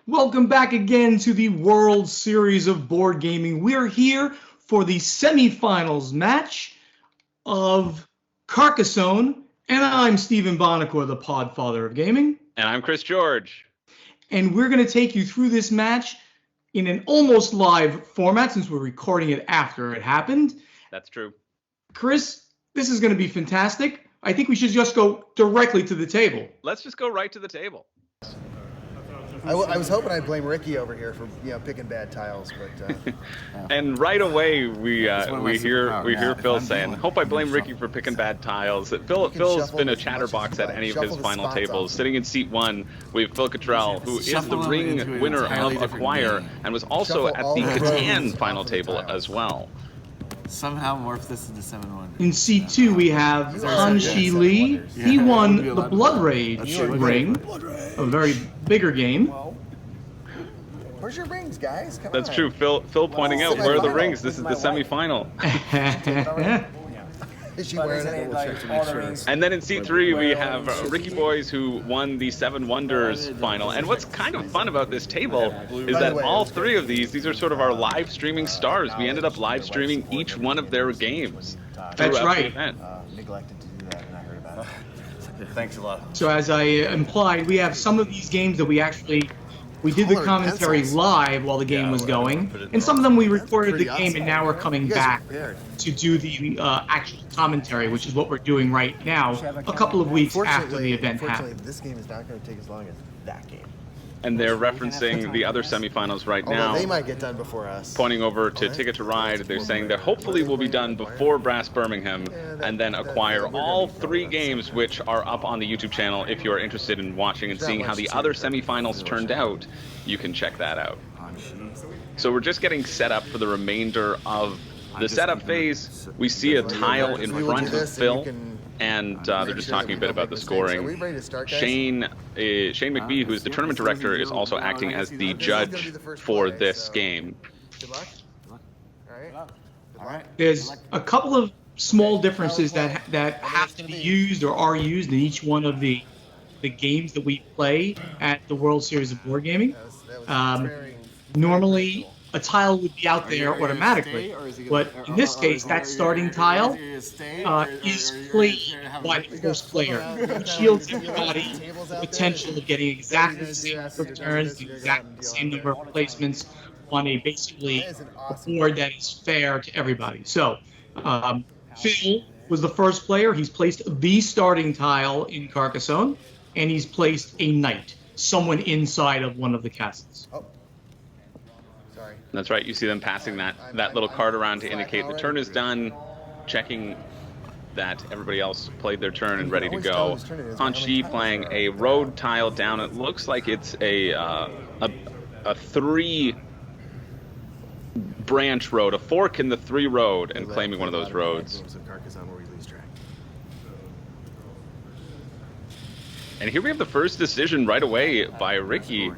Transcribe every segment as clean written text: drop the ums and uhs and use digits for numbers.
Welcome back again to the World Series of Board Gaming. We're here for the semifinals match of Carcassonne, and I'm Stephen Bonacor, the Podfather of Gaming. And I'm Chris George. And we're going to take you through this match in an almost live format since we're recording it after it happened. That's true. Chris, this is going to be fantastic. I think we should just go directly to the table. Let's just go right to the table. I was hoping I'd blame Ricky over here for picking bad tiles, but and right away we hear Phil saying, "Hope I blame Ricky for picking bad tiles." Phil's been a chatterbox at any of his final tables. Sitting in seat 1, we have Phil Cottrell, who is the ring winner of Acquire and was also at the Catan final table as well. Somehow morph this into 7-1. In seat 2, we have Hanshi Lee. He won the Blood Rage ring, a very bigger game. Where's your rings, guys? Come That's on. true. Phil pointing out, where are the rings? This is the semifinal. Is she wearing it? And then in seat 3, we have Ricky Boys, who won the 7 Wonders final. And what's kind of fun about this table is that all 3 of these are sort of our live streaming stars. We ended up live streaming each one of their games. That's right. Neglected to do that, and I heard about it. Thanks a lot. So as I implied, we have some of these games that we did the commentary live while the game was going, and some of them we recorded the game and now we're coming back to do the actual commentary, which is what we're doing right now, a couple of weeks after the event happened. This game is not going to take as long as that game. And they're referencing the other semifinals right now. They might get done before us. Pointing over to Ticket to Ride, they're saying that hopefully will be done before Brass Birmingham, and then acquire all 3 games, which are up on the YouTube channel. If you're interested in watching and seeing how the other semifinals turned out, you can check that out. So we're just getting set up for the remainder of the setup phase. We see a tile in front of Phil, and they're just talking a bit about the scoring. Shane McBee, who is the tournament director, is also acting as the judge for this game. Good luck. All right. There's a couple of small differences that have to be used or are used in each one of the games that we play at the World Series of Board Gaming. Normally, a tile would be out there automatically, but in this case, that starting tile is played by the first player, which shields everybody the potential of getting exactly the same number of turns, the exact same number of placements on basically a board that is fair to everybody. So, Phil was the first player. He's placed the starting tile in Carcassonne, and he's placed a knight, someone inside of one of the castles. That's right, you see them passing that little card around to indicate the turn is done, checking that everybody else played their turn and ready to go. Hanshi playing a road tile down. It looks like it's a 3 branch road, a fork in the 3 road, and claiming one of those roads. And here we have the first decision right away by Ricky.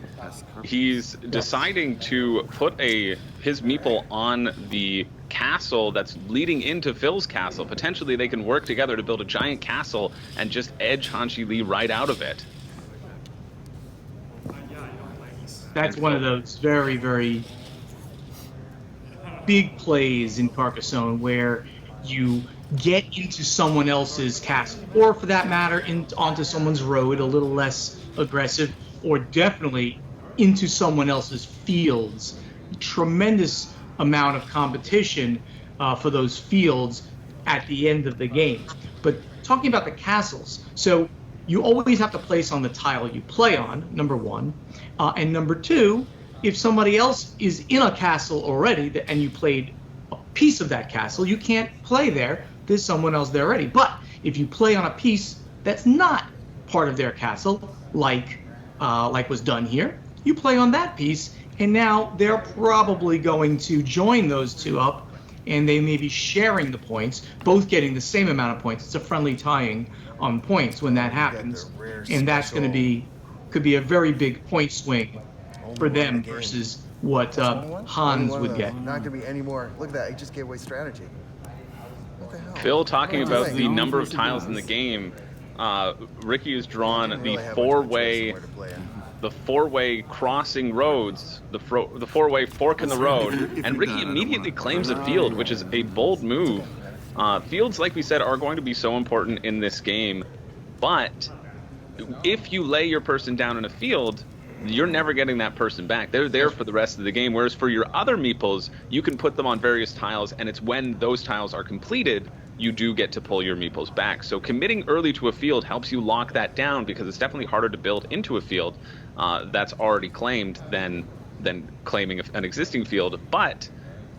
He's deciding to put his meeple on the castle that's leading into Phil's castle. Potentially they can work together to build a giant castle and just edge Hanshi Lee right out of it. That's one of those very, very big plays in Carcassonne where you get into someone else's castle, or for that matter, onto someone's road, a little less aggressive, or definitely into someone else's fields. Tremendous amount of competition for those fields at the end of the game. But talking about the castles, so you always have to place on the tile you play on, number 1, and number 2, if somebody else is in a castle already and you played a piece of that castle, you can't play there. There's someone else there already. But if you play on a piece that's not part of their castle, like was done here, you play on that piece, and now they're probably going to join those 2 up, and they may be sharing the points, both getting the same amount of points. It's a friendly tying on points when that happens, and that's going to could be a very big point swing for them versus what Hans would get. Not going to be any more. Look at that. He just gave away strategy. Phil talking about the number of tiles in the game. Ricky has drawn the the four-way crossing roads, the four-way fork in the road, and Ricky immediately claims a field, which is a bold move. Fields, like we said, are going to be so important in this game, but if you lay your person down in a field, you're never getting that person back. They're there for the rest of the game, whereas for your other meeples, you can put them on various tiles, and it's when those tiles are completed you do get to pull your meeples back. So committing early to a field helps you lock that down, because it's definitely harder to build into a field that's already claimed than claiming an existing field, but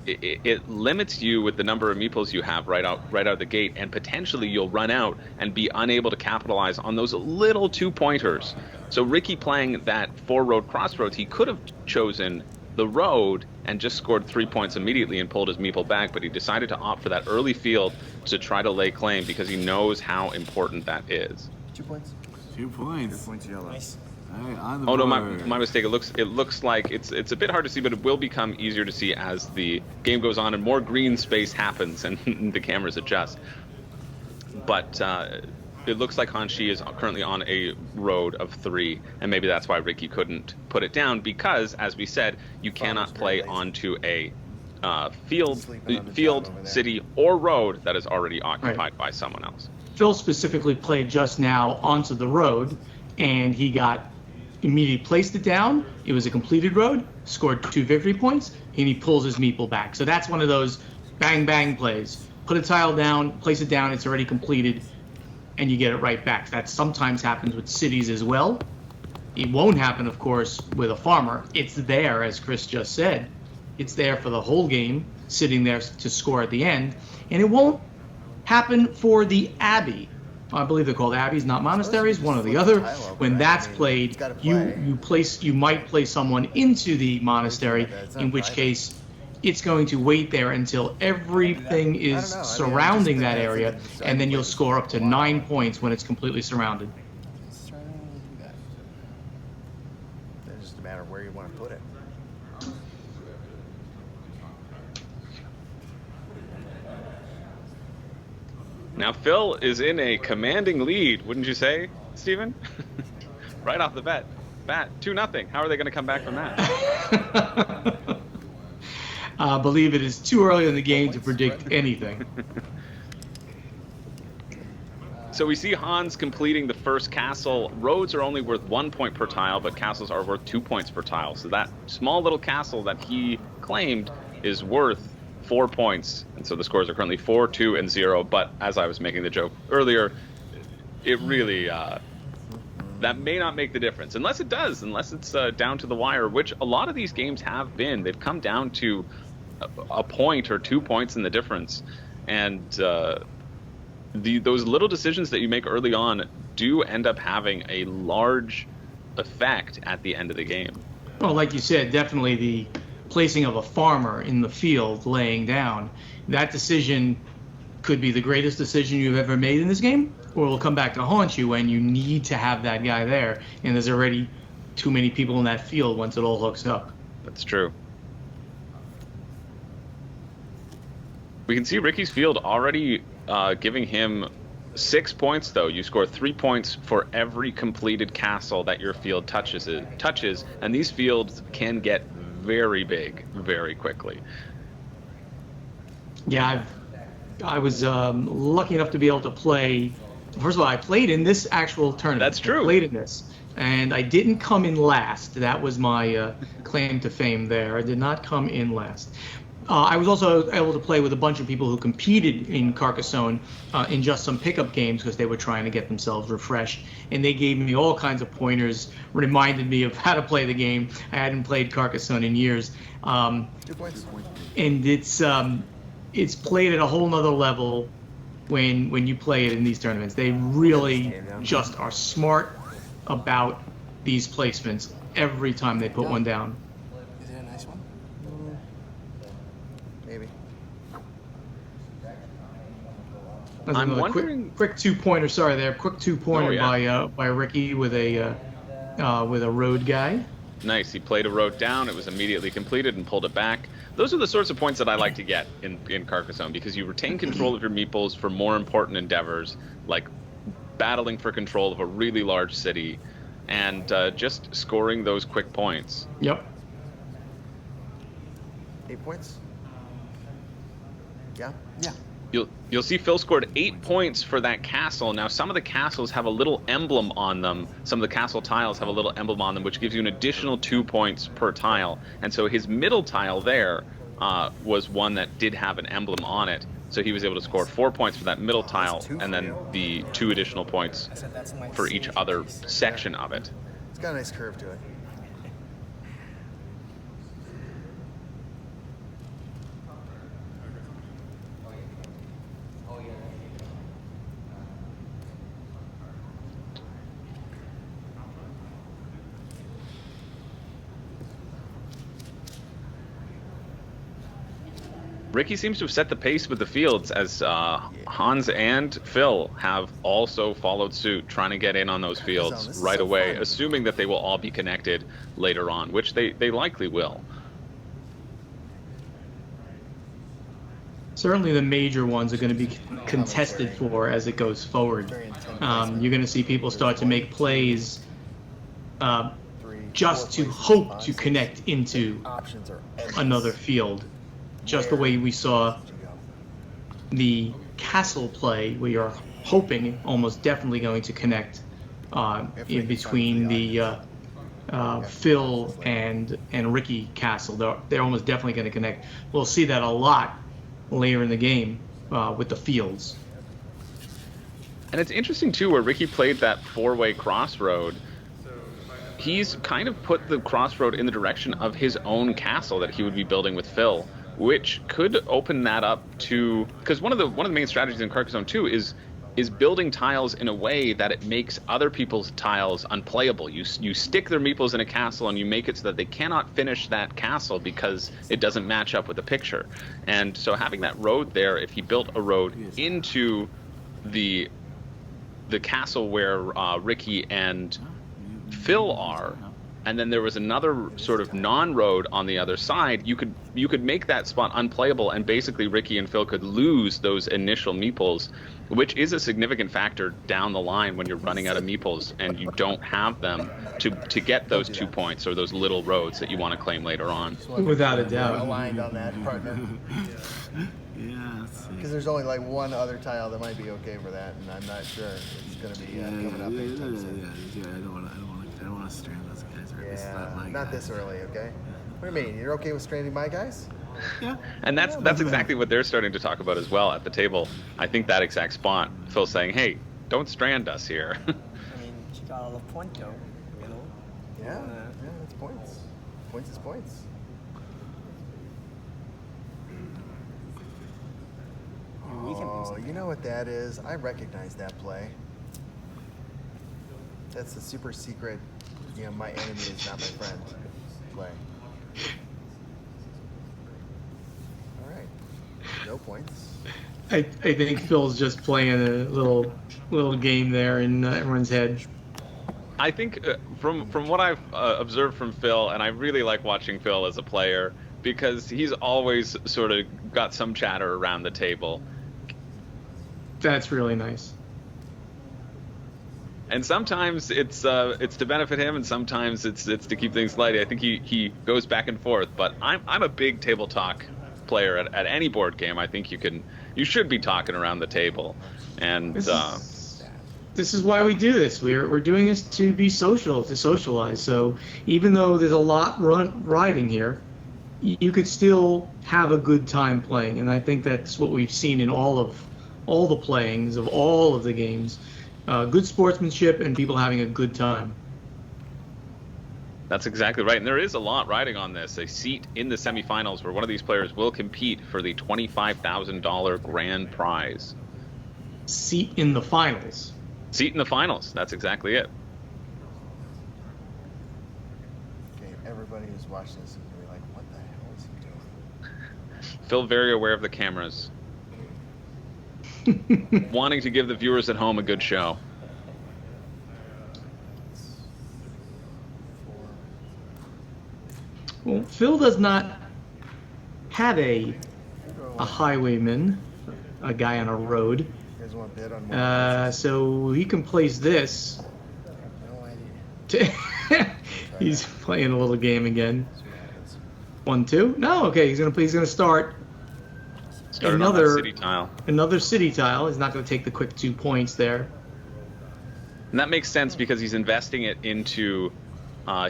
it limits you with the number of meeples you have right out of the gate, and potentially you'll run out and be unable to capitalize on those little 2-pointers. So Ricky playing that 4-road crossroads, he could have chosen the road and just scored 3 points immediately and pulled his meeple back, but he decided to opt for that early field to try to lay claim, because he knows how important that is. 2 points. 2 points. 2 points yellow. Nice. All right, on the Oh no, board. my mistake. It looks like it's a bit hard to see, but it will become easier to see as the game goes on and more green space happens and the cameras adjust. But it looks like Hanshi is currently on a road of 3, and maybe that's why Ricky couldn't put it down, because, as we said, you cannot play onto a field, city, or road that is already occupied by someone else. Phil specifically played just now onto the road, and he got immediately placed it down. It was a completed road, scored 2 victory points, and he pulls his meeple back. So that's one of those bang bang plays. Put a tile down, place it down, it's already completed, and you get it right back. That sometimes happens with cities as well. It won't happen, of course, with a farmer. It's there, as Chris just said. It's there for the whole game, sitting there to score at the end. And it won't happen for the Abbey. I believe they're called abbeys, not monasteries, one or the other. When that's played, you might place someone into the monastery, in which case it's going to wait there until everything is surrounding that area, and then you'll score up to 9 points when it's completely surrounded. It's just a matter of where you want to put it. Now Phil is in a commanding lead, wouldn't you say, Steven? Right off the bat, 2-0. How are they going to come back from that? I believe it is too early in the game to predict anything. So we see Hans completing the first castle. Roads are only worth 1 point per tile, but castles are worth 2 points per tile. So that small little castle that he claimed is worth 4 points. And so the scores are currently 4, 2, and 0. But as I was making the joke earlier, it really, that may not make the difference. Unless it does, unless it's down to the wire, which a lot of these games have been. They've come down to a point or 2 points in the difference. And those little decisions that you make early on do end up having a large effect at the end of the game. Well, like you said, definitely the placing of a farmer in the field laying down, that decision could be the greatest decision you've ever made in this game, or it'll come back to haunt you when you need to have that guy there, and there's already too many people in that field once it all hooks up. That's true. We can see Ricky's field already giving him 6 points, though. You score 3 points for every completed castle that your field touches, and these fields can get very big very quickly. Yeah, I was lucky enough to be able to play. First of all, I played in this actual tournament. That's true. I played in this, and I didn't come in last. That was my claim to fame there. I did not come in last. I was also able to play with a bunch of people who competed in Carcassonne in just some pickup games because they were trying to get themselves refreshed. And they gave me all kinds of pointers, reminded me of how to play the game. I hadn't played Carcassonne in years. 2 points. And it's played at a whole nother level when you play it in these tournaments. They really just are smart about these placements every time they put one down. Is it a nice one? Maybe. That's I'm another wondering- quick 2-pointer. Sorry, there, quick 2-pointer Oh, yeah. by Ricky with a road guy. Nice. He played a road down. It was immediately completed and pulled it back. Those are the sorts of points that I like to get in Carcassonne, because you retain control of your meeples for more important endeavors, like battling for control of a really large city. and just scoring those quick points. Yep. 8 points. Yeah. Yeah. You'll see Phil scored 8 points for that castle. Now, some of the castles have a little emblem on them. Some of the castle tiles have a little emblem on them, which gives you an additional 2 points per tile. And so his middle tile there was one that did have an emblem on it. So he was able to score 4 points for that middle tile, and then the 2 additional points for each other section of it. It's got a nice curve to it. Ricky seems to have set the pace with the fields, as Hans and Phil have also followed suit, trying to get in on those fields right away, assuming that they will all be connected later on, which they likely will. Certainly the major ones are going to be contested for as it goes forward. You're going to see people start to make plays just to hope to connect into another field. Just the way we saw the castle play, we are hoping almost definitely going to connect in between the Phil and Ricky castle. They're almost definitely going to connect. We'll see that a lot later in the game with the fields. And it's interesting too, where Ricky played that 4-way crossroad. He's kind of put the crossroad in the direction of his own castle that he would be building with Phil, which could open that up to, because one of the main strategies in Carcassonne 2 is building tiles in a way that it makes other people's tiles unplayable. You stick their meeples in a castle and you make it so that they cannot finish that castle because it doesn't match up with the picture. And so having that road there, if he built a road into the castle where Ricky and Phil are, and then there was another sort of non-road on the other side, you could make that spot unplayable, and basically Ricky and Phil could lose those initial meeples, which is a significant factor down the line when you're running out of meeples and you don't have them to get those 2 points or those little roads that you want to claim later on. Without a doubt. Aligned on that, partner. Yeah. Because there's only like one other tile that might be okay for that, and I'm not sure it's going to be coming up anytime soon. I don't want to strand those guys. Right? This is not my Not guys. this early, okay? What do you mean? You're okay with stranding my guys? Yeah. And that's exactly what they're starting to talk about as well at the table. I think that exact spot, Phil's saying, hey, don't strand us here. I mean, Chicago Punto, you know? Yeah, that's points. Points is points. We can do Oh, something. you know what that is? I recognize that play. That's the super secret, my enemy is not my friend play. All right. No points. I think Phil's just playing a little game there in everyone's head. I think from what I've observed from Phil, and I really like watching Phil as a player, because he's always sort of got some chatter around the table. That's really nice. And sometimes it's to benefit him, and sometimes it's to keep things light. I think he goes back and forth. But I'm a big table talk player at any board game. I think you should be talking around the table, and this is why we do this. We're doing this to be social, to socialize. So even though there's a lot riding here, you could still have a good time playing, and I think that's what we've seen in all the playings of all of the games. Good sportsmanship and people having a good time. That's exactly right. And there is a lot riding on this. A seat in the semifinals where one of these players will compete for the $25,000 grand prize. Seat in the finals. Seat in the finals. That's exactly it. Okay, everybody who's watching this is going to be like, what the hell is he doing? Phil very aware of the cameras. Wanting to give the viewers at home a good show. Well, Phil does not have a highwayman, a guy on a road. You guys want to bid on one? So he can place this No idea. He's playing a little game again. 1-2. No, okay. He's gonna start. Started on that city tile. Another city tile. He's not going to take the quick 2 points there. And that makes sense because he's investing it into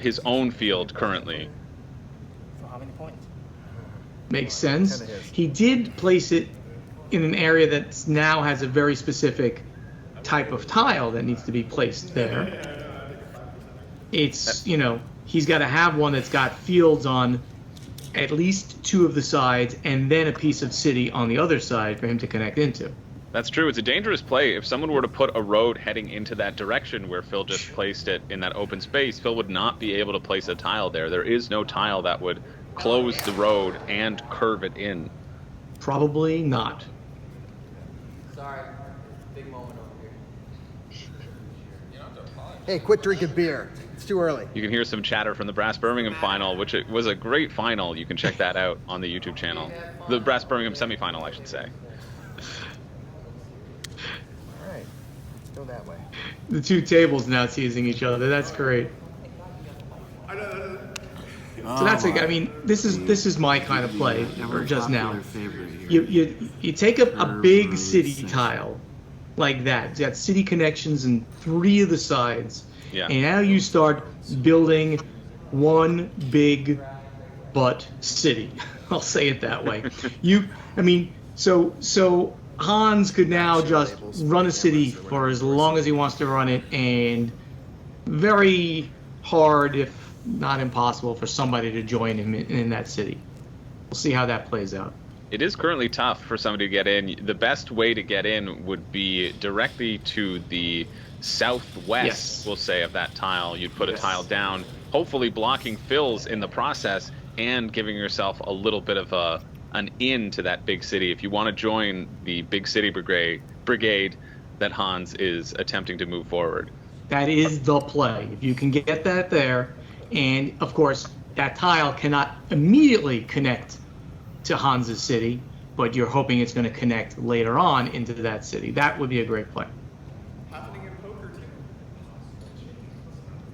his own field currently. For how many points? Makes sense. He did place it in an area that now has a very specific type of tile that needs to be placed there. It's, you know, he's got to have one that's got fields on at least 2 of the sides and then a piece of city on the other side for him to connect into. That's true. It's a dangerous play. If someone were to put a road heading into that direction where Phil just placed it in that open space, Phil would not be able to place a tile there. There is no tile that would close the road and curve it in. Probably not. Sorry, big moment over here. Hey, quit drinking beer. It's too early. You can hear some chatter from the Brass Birmingham final, which it was a great final. You can check that out on the YouTube channel. The Brass Birmingham semifinal, I should say. All right, let's go that way. The 2 tables now teasing each other. That's great. So that's like, I mean, this is my kind of play for just now. You take a big city tile like that. It's got city connections in 3 of the sides. Yeah. And now you start building one big butt city. I'll say it that way. So Hans could now just run a city for as long as he wants to run it, and very hard, if not impossible, for somebody to join him in that city. We'll see how that plays out. It is currently tough for somebody to get in. The best way to get in would be directly to the southwest, yes, we'll say, of that tile. You'd put a tile down, hopefully blocking Phil's in the process and giving yourself a little bit of an in to that big city. If you want to join the big city brigade that Hans is attempting to move forward. That is the play. If you can get that there, and of course that tile cannot immediately connect to Hans's city, but you're hoping it's going to connect later on into that city. That would be a great play.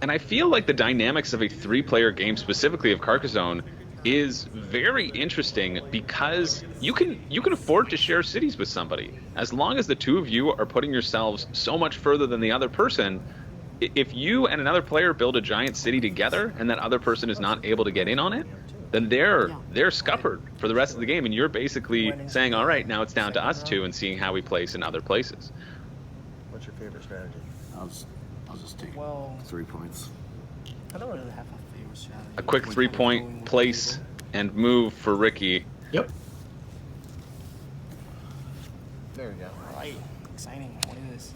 And I feel like the dynamics of a 3-player game, specifically of Carcassonne, is very interesting because you can afford to share cities with somebody. As long as the 2 of you are putting yourselves so much further than the other person, if you and another player build a giant city together and that other person is not able to get in on it, then they're scuppered for the rest of the game, and you're basically saying, all right, now it's down to us 2 and seeing how we place in other places. What's your favorite strategy? I'll just take Well, 3 points. I don't really have a favorite strategy. A quick 3-point place and move for Ricky. Yep. There we go. All right, exciting. What is this?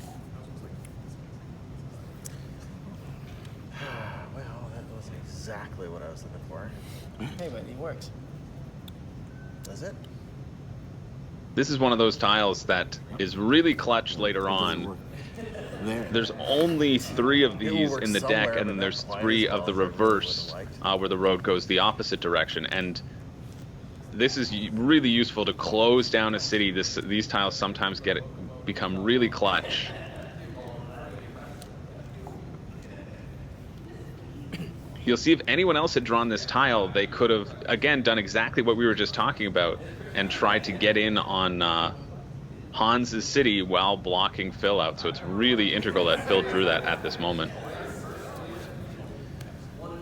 Well, that was exactly what I was looking for. Hey, but it works. Is it? This is one of those tiles that is really clutch later on. There's only 3 of these in the deck, and then there's 3 of the reverse, where the road goes the opposite direction. And this is really useful to close down a city. These tiles sometimes become really clutch. You'll see if anyone else had drawn this tile, they could have, again, done exactly what we were just talking about and tried to get in on Hans's city while blocking Phil out. So it's really integral that Phil drew that at this moment.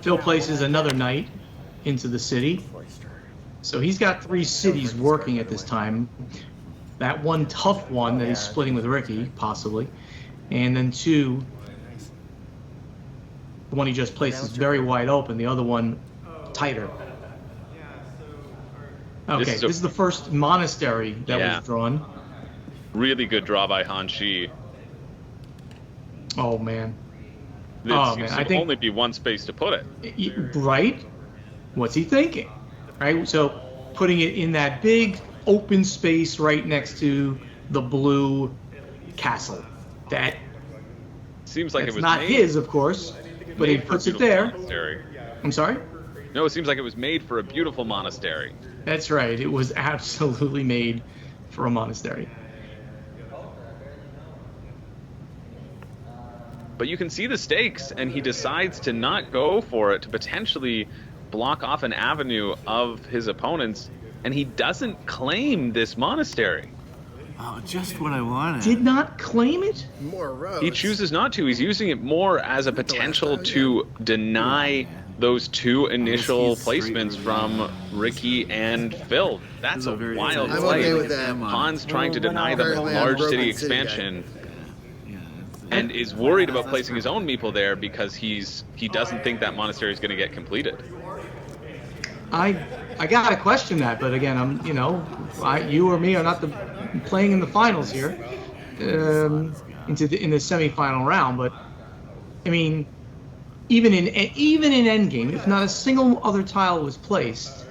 Phil places another knight into the city. So he's got 3 cities working at this time. That one tough one that he's splitting with Ricky, possibly. And then 2, the one he just placed is very wide open, the other one tighter. Okay, this is the first monastery that was drawn. Really good draw by Han Shi. Oh, man. There seems to only be one space to put it. Right? What's he thinking? Right? So putting it in that big open space right next to the blue castle. That seems like it was not made, his, of course, but he puts it there. Monastery. I'm sorry? No, it seems like it was made for a beautiful monastery. That's right. It was absolutely made for a monastery. but you can see the stakes, and he decides to not go for it, to potentially block off an avenue of his opponents, and he doesn't claim this monastery. Oh, just what I wanted. Did not claim it? More roads. He chooses not to. He's using it more as a potential to deny those two initial placements from Ricky and Phil. That's a wild I'm play. okay with that. Hans trying to deny them Apparently I'm a large broken city city guy. expansion, Yeah, and is worried about placing his own meeple there because he doesn't think that monastery is going to get completed. I gotta question that, but again, you or me are not playing in the finals here, in the semifinal round. But I mean, even in endgame, if not a single other tile was placed,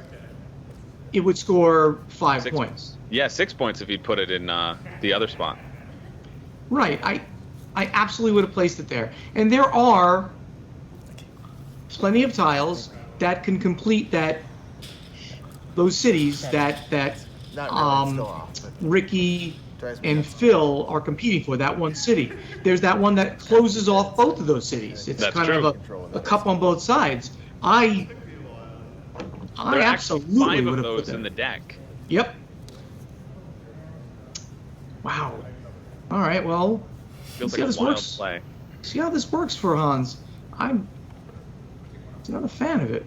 it would score 5 points. Yeah, 6 points if he'd put it in the other spot. Right. I absolutely would have placed it there, and there are plenty of tiles that can complete those cities that Not really, it's still off, but Ricky drives me and nuts. Phil are competing for, that one city. There's that one that closes off both of those cities. It's That's kind true. of a cup on both sides. I There are actually absolutely 5 would of have put those that. in the deck. Yep. Wow. All right. Well, Feels see how like a this wild works. play. See how this works for Hans. I'm not a fan of it.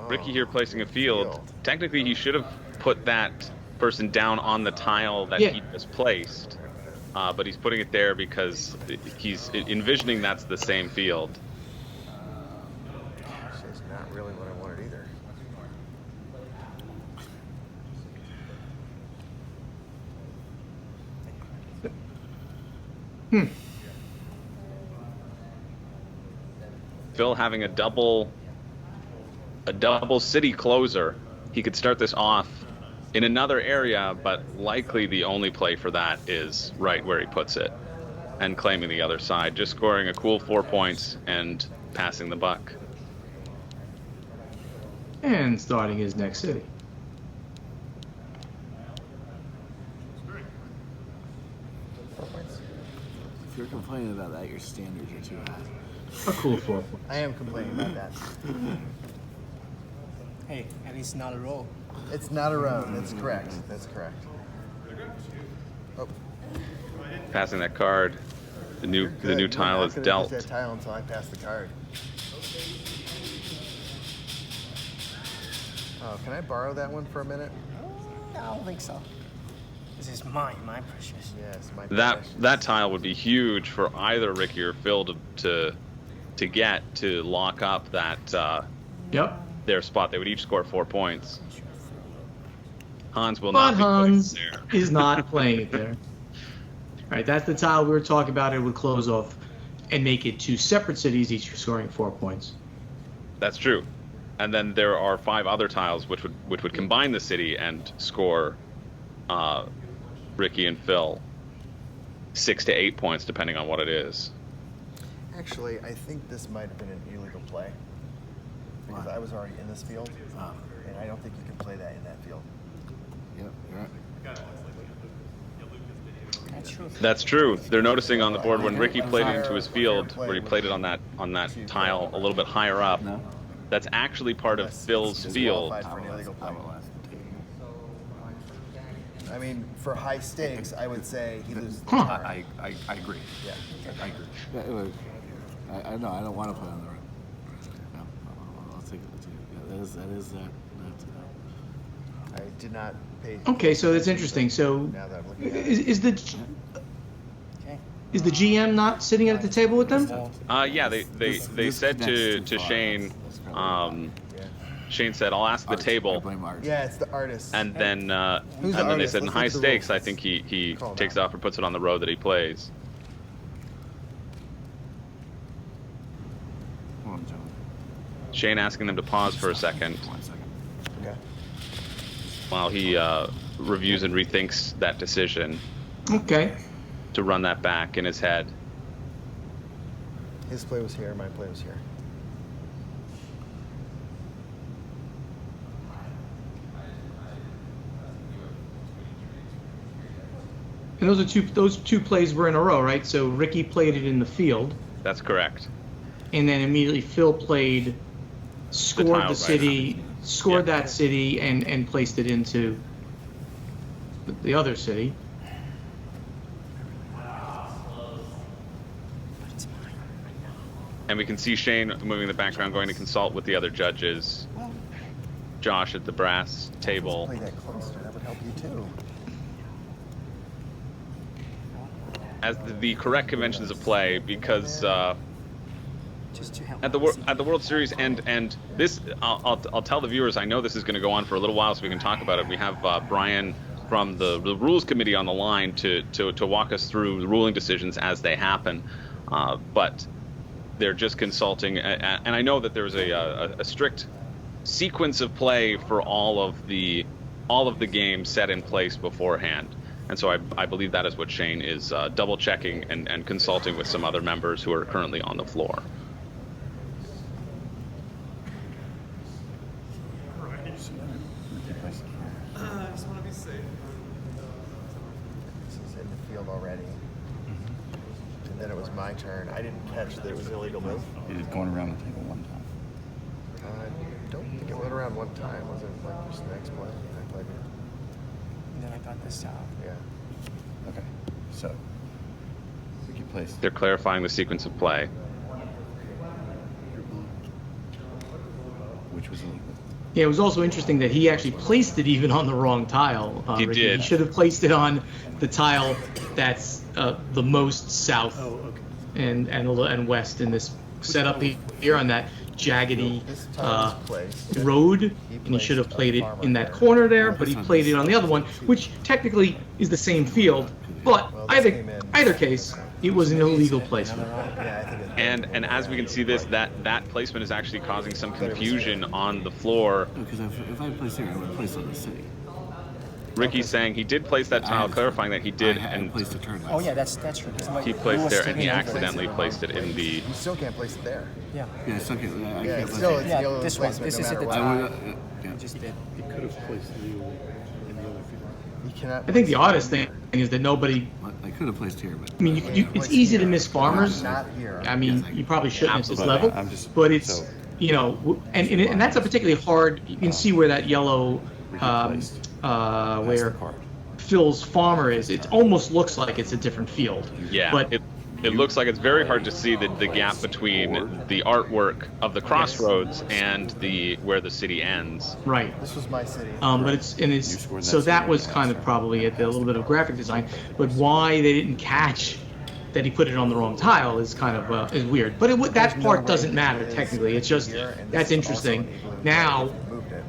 Ricky here placing a field. Technically, he should have put that person down on the tile that Yeah. he just placed, but he's putting it there because he's envisioning that's the same field. It's not really what I wanted either. Phil having a double city closer. He could start this off in another area, but likely the only play for that is right where he puts it and claiming the other side, just scoring a cool 4 points and passing the buck. And starting his next city. If you're complaining about that, your standards are too high. A cool 4 points. I am complaining about that. Hey, at least not a roll. It's not a road. That's correct. That's correct. Oh, Passing that card. The new good. tile I'm is not gonna dealt. use that tile until I pass the card. Oh, can I borrow that one for a minute? I don't think so. This is mine, my precious. Yes, my That tile would be huge for either Ricky or Phil to get to lock up that Yep. their spot. They would each score 4 points. Hans will But not be putting Hans it there. is not playing it there. All right, that's the tile we were talking about. It would close off and make it 2 separate cities, each scoring 4 points. That's true. And then there are 5 other tiles which would combine the city and score Ricky and Phil 6 to 8 points depending on what it is. Actually, I think this might have been an illegal play because Why? I was already in this field, Oh, and I don't think you can play that in that field. yep, you're right. That's true. That's true. They're noticing on the board when Ricky played it into his field, where he played it on that tile a little bit higher up. No? That's actually part of That's Phil's field. disqualified for an illegal play. I will ask the table. I mean, for high stakes, I would say he loses the Huh. card. I agree. Yeah. I agree. Yeah, look, I know I don't want to play on the road. No, I'll take it. Yeah, that is that. I did not pay. Okay, so that's interesting. So Now that I'm looking at it. is the Okay. is the GM not sitting at the table with them? Yeah, they This said connects to too far. Shane. That's probably Yeah. Shane said, "I'll ask the Art. I table." blame art. Yeah, it's the artist. And then Who's the they artist? said in Let's high look at the stakes, rules. I think he Call takes now. it off or puts it on the road that he plays. Hold on, John. Shane asking them to pause for a second 1 second. Okay. while he reviews and rethinks that decision Okay. to run that back in his head. His play was here. My play was here. And those two plays were in a row, right? So Ricky played it in the field, That's correct. and then immediately Phil played, scored tile the city, right. scored Yeah. that city, and placed it into the other city. And we can see Shane moving in the background, going to consult with the other judges. Josh at the brass table. Play that closer. That would help you too. As the correct conventions of play, because Just to help. at the World Series, and this I'll tell the viewers, I know this is going to go on for a little while, so we can talk about it. We have Brian from the rules committee on the line to walk us through the ruling decisions as they happen, but they're just consulting, and I know that there's a strict sequence of play for all of the games set in place beforehand. And so I believe that is what Shane is double checking and consulting with some other members who are currently on the floor. I just want to be safe. This is in the field already. And then it was my turn. I didn't catch that it was an illegal move. He was going around the table one time. I don't think it went around one time. Was it like just the next play? I played it. And then I got this out. Yeah. Okay, so Ricky placed. They're clarifying the sequence of play. Which was illegal. Yeah, it was also interesting that he actually placed it even on the wrong tile. He Ricky. did. He should have placed it on the tile that's the most south and west in this setup here on that jaggedy This tile is placed. road, and he should have played it in that corner there, but he played it on the other one, which technically is the same field. But either case, it was an illegal placement. Yeah, I think it, And as we can see this, that placement is actually causing some confusion on the floor. Because if I place here, I would place on the city. Ricky's saying he did place that tile, clarifying that he did, I and placed a turn. Oh yeah, that's true. he placed there, and he accidentally placed it in the. you still can't place it there. Yeah. Yeah, it's okay. I Yeah, can't it's place still it. it's Yeah, the illegal this one. placement This no is at matter the what. I top. would, yeah. Just did. He could have placed it in the other field. You cannot. I think the oddest thing is that nobody. I could have placed here, but I mean, it's easy to miss farmers. Not here. I mean, you probably shouldn't at this Absolutely. level, I'm just- but it's, so- and that's a particularly hard. You can see where that yellow, That's where the card. Phil's farmer is. It almost looks like it's a different field. Yeah, but it looks like it's very hard to see the gap between the artwork of the crossroads and where the city ends. right. This was my city. But it's scored that so that city was last kind of time. probably a little bit of graphic design. But why they didn't catch that he put it on the wrong tile is kind of is weird. But that There's no part way doesn't it matter is technically. It's just here, and this that's is also interesting. an illegal Now. move. They moved it.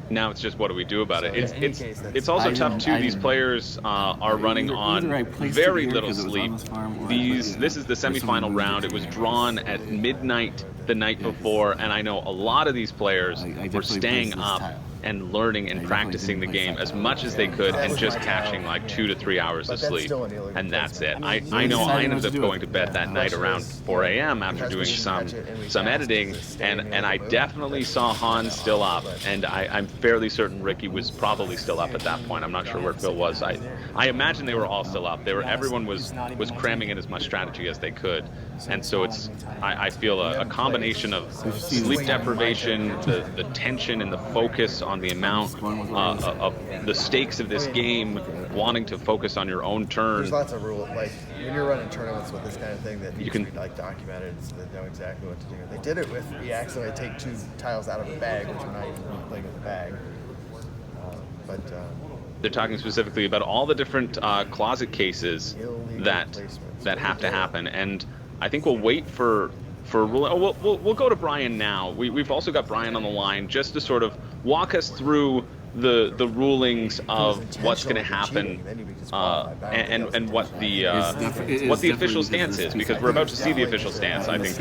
Now it's just what do we do about it? So It's in any it's case, that's- it's also I tough didn't- too. I These didn't- players are running Either I on placed it very here little 'cause it was on sleep. this farm, or I These placed it this is the there. Someone semifinal moved round. it It was to drawn at midnight the night before, and I know a lot of these players I were definitely staying placed this up tile. and learning and I definitely practicing the didn't place game that as tile. much as they could, That and was just my catching tile. like 2 to 3 hours But of that's sleep, still an illegal and that's it. placement. I know I decided ended what up to do going with to it. bed that Yeah. night around 4 a.m. after Because we doing didn't some catch it and we some cast editing, the staying and illegal I move. definitely saw Hans still up, and I'm fairly certain Ricky was probably still up at that point. I'm not sure where Phil was. I imagine they were all still up. Everyone was cramming in as much strategy as they could, and so I feel a combination of sleep deprivation, the tension and the focus on the amount of the stakes of this game, wanting to focus on your own turn. There's lots of rules. Like when you're running tournaments with this kind of thing, that needs can- to be like documented so they know exactly what to do. They did it with you accidentally take 2 tiles out of a bag, which are not even playing with the bag. But They're talking specifically about all the different closet cases Illegal that placements. have to happen, and I think we'll wait for ruling. Oh, we'll go to Brian now. We've also got Brian on the line just to sort of walk us through the rulings of what's going to happen and what the official stance is, because we're about to see the official stance. I think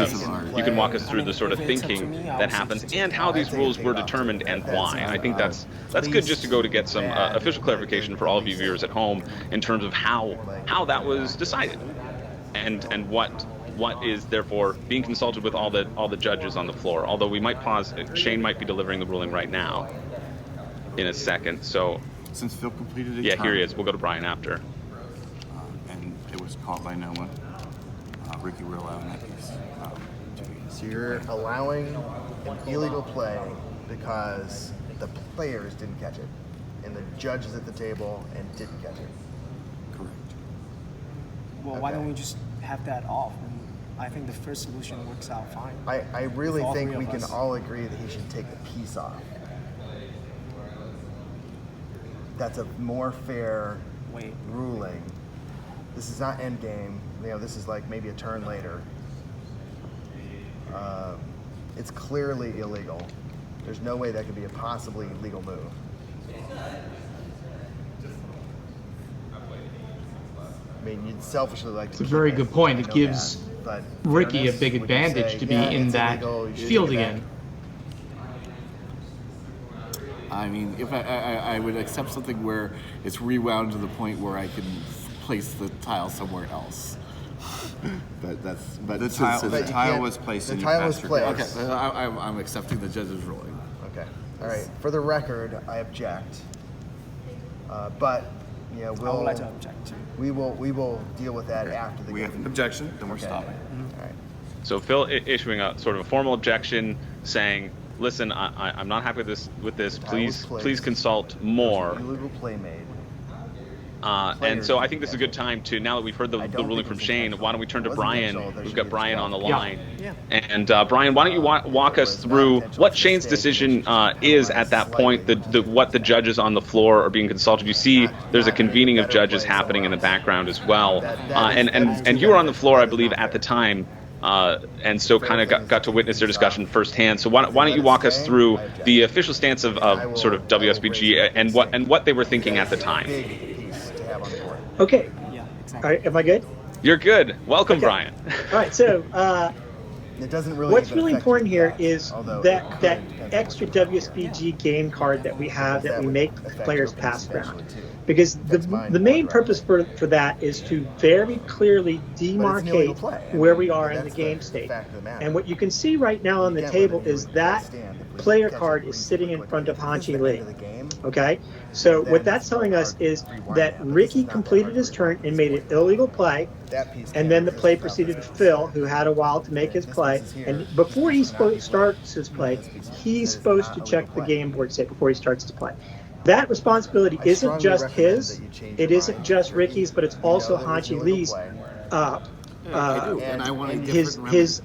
you can walk us through the sort of thinking that happens and how these rules were determined and why. And I think that's good just to go to get some official clarification for all of you viewers at home in terms of how that was decided and what is therefore being consulted with all the judges on the floor. Although we might pause, Shane might be delivering the ruling right now in a second. So Since Phil completed a yeah, turn, here he is. We'll go to Brian after. was caught by no one. Ricky will allow in that case. So you're allowing an illegal play because the players didn't catch it, and the judge is at the table and didn't catch it. Correct. Well, why don't we just have that off? I think the first solution works out fine. I really all think three we of can us. all agree that he should take the piece off. That's a more fair Wait. ruling. This is not end game. You know, this is like maybe a turn later. It's clearly illegal. There's no way that could be a possibly legal move. I mean, you'd selfishly like to. It's a keep very it, good point. I It know gives that, but Ricky a fairness, big would you advantage say, to be yeah, in it's that illegal, you should field give it back? again. I mean, if I would accept something where it's rewound to the point where I can place the tile somewhere else. But The since tile, it's- the you tile can't- was placed the and you tile passed was your placed. okay, I'm accepting the judge's ruling. Okay. All right. For the record, I object. But yeah, I would we'll like to object too. we will deal with that after the We game. have an objection, then we're Okay. stopping. All right. So Phil issuing a sort of a formal objection, saying, "Listen, I'm not happy with this. The tile Please, was placed. please consult more." Illegal play made. And so I think this is a good time to, now that we've heard the I don't ruling think from it's Shane, intentional. why don't we turn to It wasn't Brian? intentional. There We've should got be a Brian on the disqualification. line. And Brian, why don't you walk us through what Shane's decision is at that point, what the judges on the floor are being consulted. You see there's a convening of judges happening in the background as well. And you were on the floor, I believe, at the time. And so kind of got to witness their discussion firsthand. So why don't you walk us through the official stance of sort of WSBG and what they were thinking at the time? Big piece to have on the board. Okay. Yeah, All exactly. right. Am I good? You're good. Welcome, Okay. Brian. All right. So It doesn't really. what's even really affect important you here guys, is although it that could depend on extra what you're doing here. WSBG game card that we have that we would make affect players your pass picks around. eventually, too. Because Affects mine the more main purpose directly. for that is to very clearly But it's an illegal demarcate play. I where mean, we are in the that's game the state. fact of the matter. And what you can see right now on the You can't table let it is do it. that Stand. If we player catch it, card we is can sitting in click front it. of If this is Hanchi the Lee. end of the game, Okay, so then what that's it's so telling us hard is to rewind that that, but this Ricky is not that completed hard his to turn rewind. and made an illegal play, that piece and can't then the exist play without proceeded to this. Phil, who had a while to make his This play. piece is here. And before he This piece cannot starts his play, This piece is- he's that is supposed not to a check legal the play. game board state before he starts to play. That responsibility I isn't strongly just recommend his, that you change it your isn't mind, just Ricky. Ricky's, but it's You know also there was an Hanchi illegal Lee's. play. I do, and I want a His different his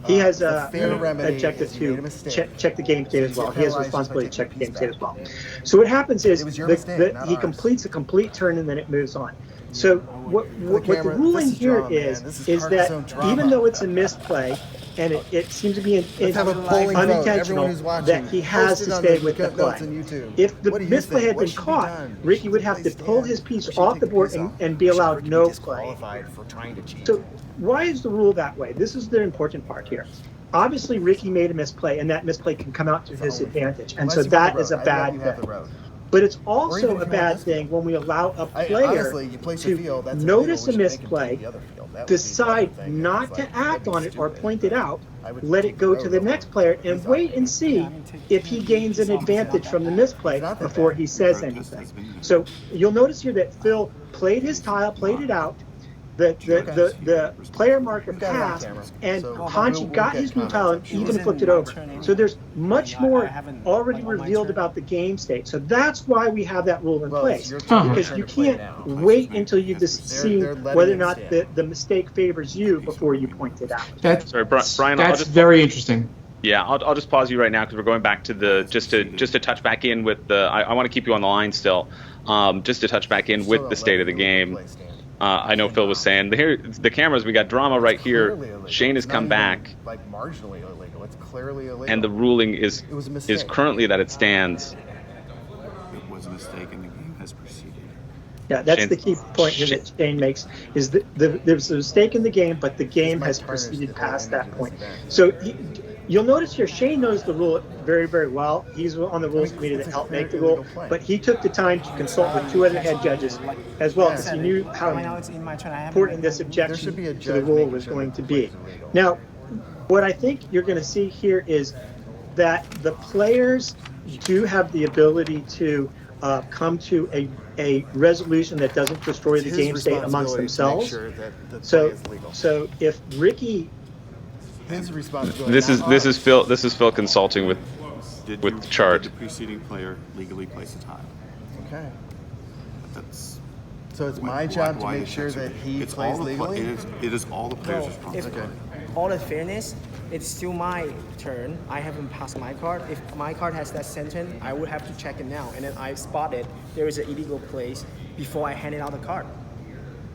he has the fair an remedy objective is you made a to mistake. check the game state as well. He has a penalized just by responsibility to check the taking game the state as piece well. So what happens is It was your mistake, not he ours. completes a complete turn and then it moves on. So what the camera, ruling this is here drama, man. is This is that Carcassonne drama. even though it's a misplay and it seems to be Let's have a polling vote. Everyone unintentional, who's watching, that he has post it to on stay the with the notes play. on YouTube. If the What do you misplay think? had What been should be caught, done? Ricky Should would the have to play pull stand? his Or piece should he off take the board piece off? and be Should allowed Ricky no be play. disqualified for trying to cheat? So why is the rule that way? This is the important part here. Obviously, Ricky made a misplay, and that misplay can come out to his advantage, and so Unless you have that the is a road. I let bad you have the thing. road. But it's even also if a you want bad this thing when we allow a I- player honestly, you place a to field, that's notice a illegal. We should make him misplay, take the other field. That would be the decide other thing. not It's to like, act that'd be on it or stupid, point it but out, I would let take it go the to the road next over player the and piece wait off. and see if he gains an advantage from the misplay It's not that before bad. he says Protest anything. has been there. So you'll notice here that Phil played his tile, played it out. The player marker We've got it on passed, camera, and so Hanchi we'll got get his new comments, tile I'm and sure. even It flipped was it in my over. turn So there's much I more haven't, already like, on my revealed turn. about the game state. So that's why we have that rule in Well, place. it's your turn. Because You're you trying to play can't now. wait until you've just They're seen letting whether or him not stand. the mistake favors you before you point it out. That's Sorry, Brian. I'll that's just very interesting. Yeah, I'll just pause you right now because we're going back to the just to touch back in with the. I want to keep you on the line still, just to touch back in Still with don't the state of the let illegal game. play stand. I know Phil was saying here the cameras. We got drama right here. Clearly illegal. Shane has It's not come even, back, like marginally illegal. It's clearly illegal. and the ruling is It was a mistake. currently that it stands. It was a mistake and the game has proceeded. Yeah, that's Shane- the key point here that Shane makes, is that there's a mistake in the game, but the game might has tarnish proceeded the whole past image that of point. this event. So you'll notice here, Shane knows the rule very, very well. He's on the rules committee that it's a helped clear make the rule, illegal play. but he took the time to consult with two other head judges as well, because he knew how Right now it's in my turn. I haven't important this made- There should objection be a to the judge rule making was sure going that to the be. play is illegal. Now, what I think you're going to see here is that the players do have the ability to come to a resolution that doesn't destroy the It's game his state amongst responsibility themselves. to make sure that the play So, is legal. so if Ricky, His responsibility. This not is ours. Phil. This is Phil consulting with Did with you, the chart. Did the preceding player legally place a tile? Okay. That's So it's my job to why make the sure checks are- that he it's plays all the legally. It is all the players' If responsibility. all the fairness, it's still my turn. I haven't passed my card. If my card has that sentence, I would have to check it now. And then I spotted there is an illegal place before I handed out the card.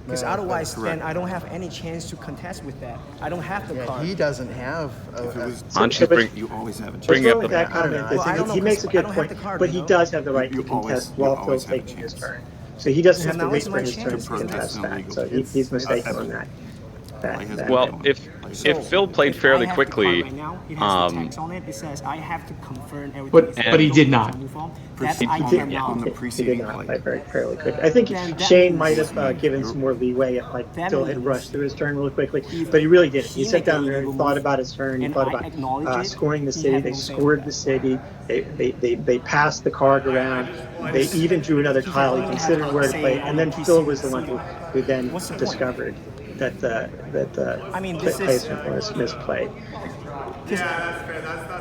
Because No, otherwise, that's then correct. I don't have any chance to contest with that. I don't have the Yeah, card. he doesn't have. If it was, Anchi, but- bring you always have a chance. Bring what's up wrong with the- that I don't comment know. is Well, I don't know, he makes a 'cause I good don't have point, the card, but you he know? does have the right You to always- contest you while always Phil's have a taking his chance. turn. So he doesn't So have to now wait it's for my his turn chance. to contest No that. legal So chance. he's mistaken on that. Well, if Phil played if fairly I have the card quickly, right now, it has the text on it. It says I have to confirm everything. But- is but he legal did before not. I move on. That He I did- cannot. on the He did preceding not play. play very fairly quick. I think Then that Shane means- might have given some more leeway if like That Phil had means rushed through his turn really quickly, but he really didn't. He he sat make a down there and illegal thought move, about his turn. He and thought I acknowledge about it, scoring the he city. had They no say scored about the that. city. They passed the card around. They even drew another tile. He considered where to play, and then Phil was the one who then What's the point? discovered that the I mean, this is- placement was misplayed. Just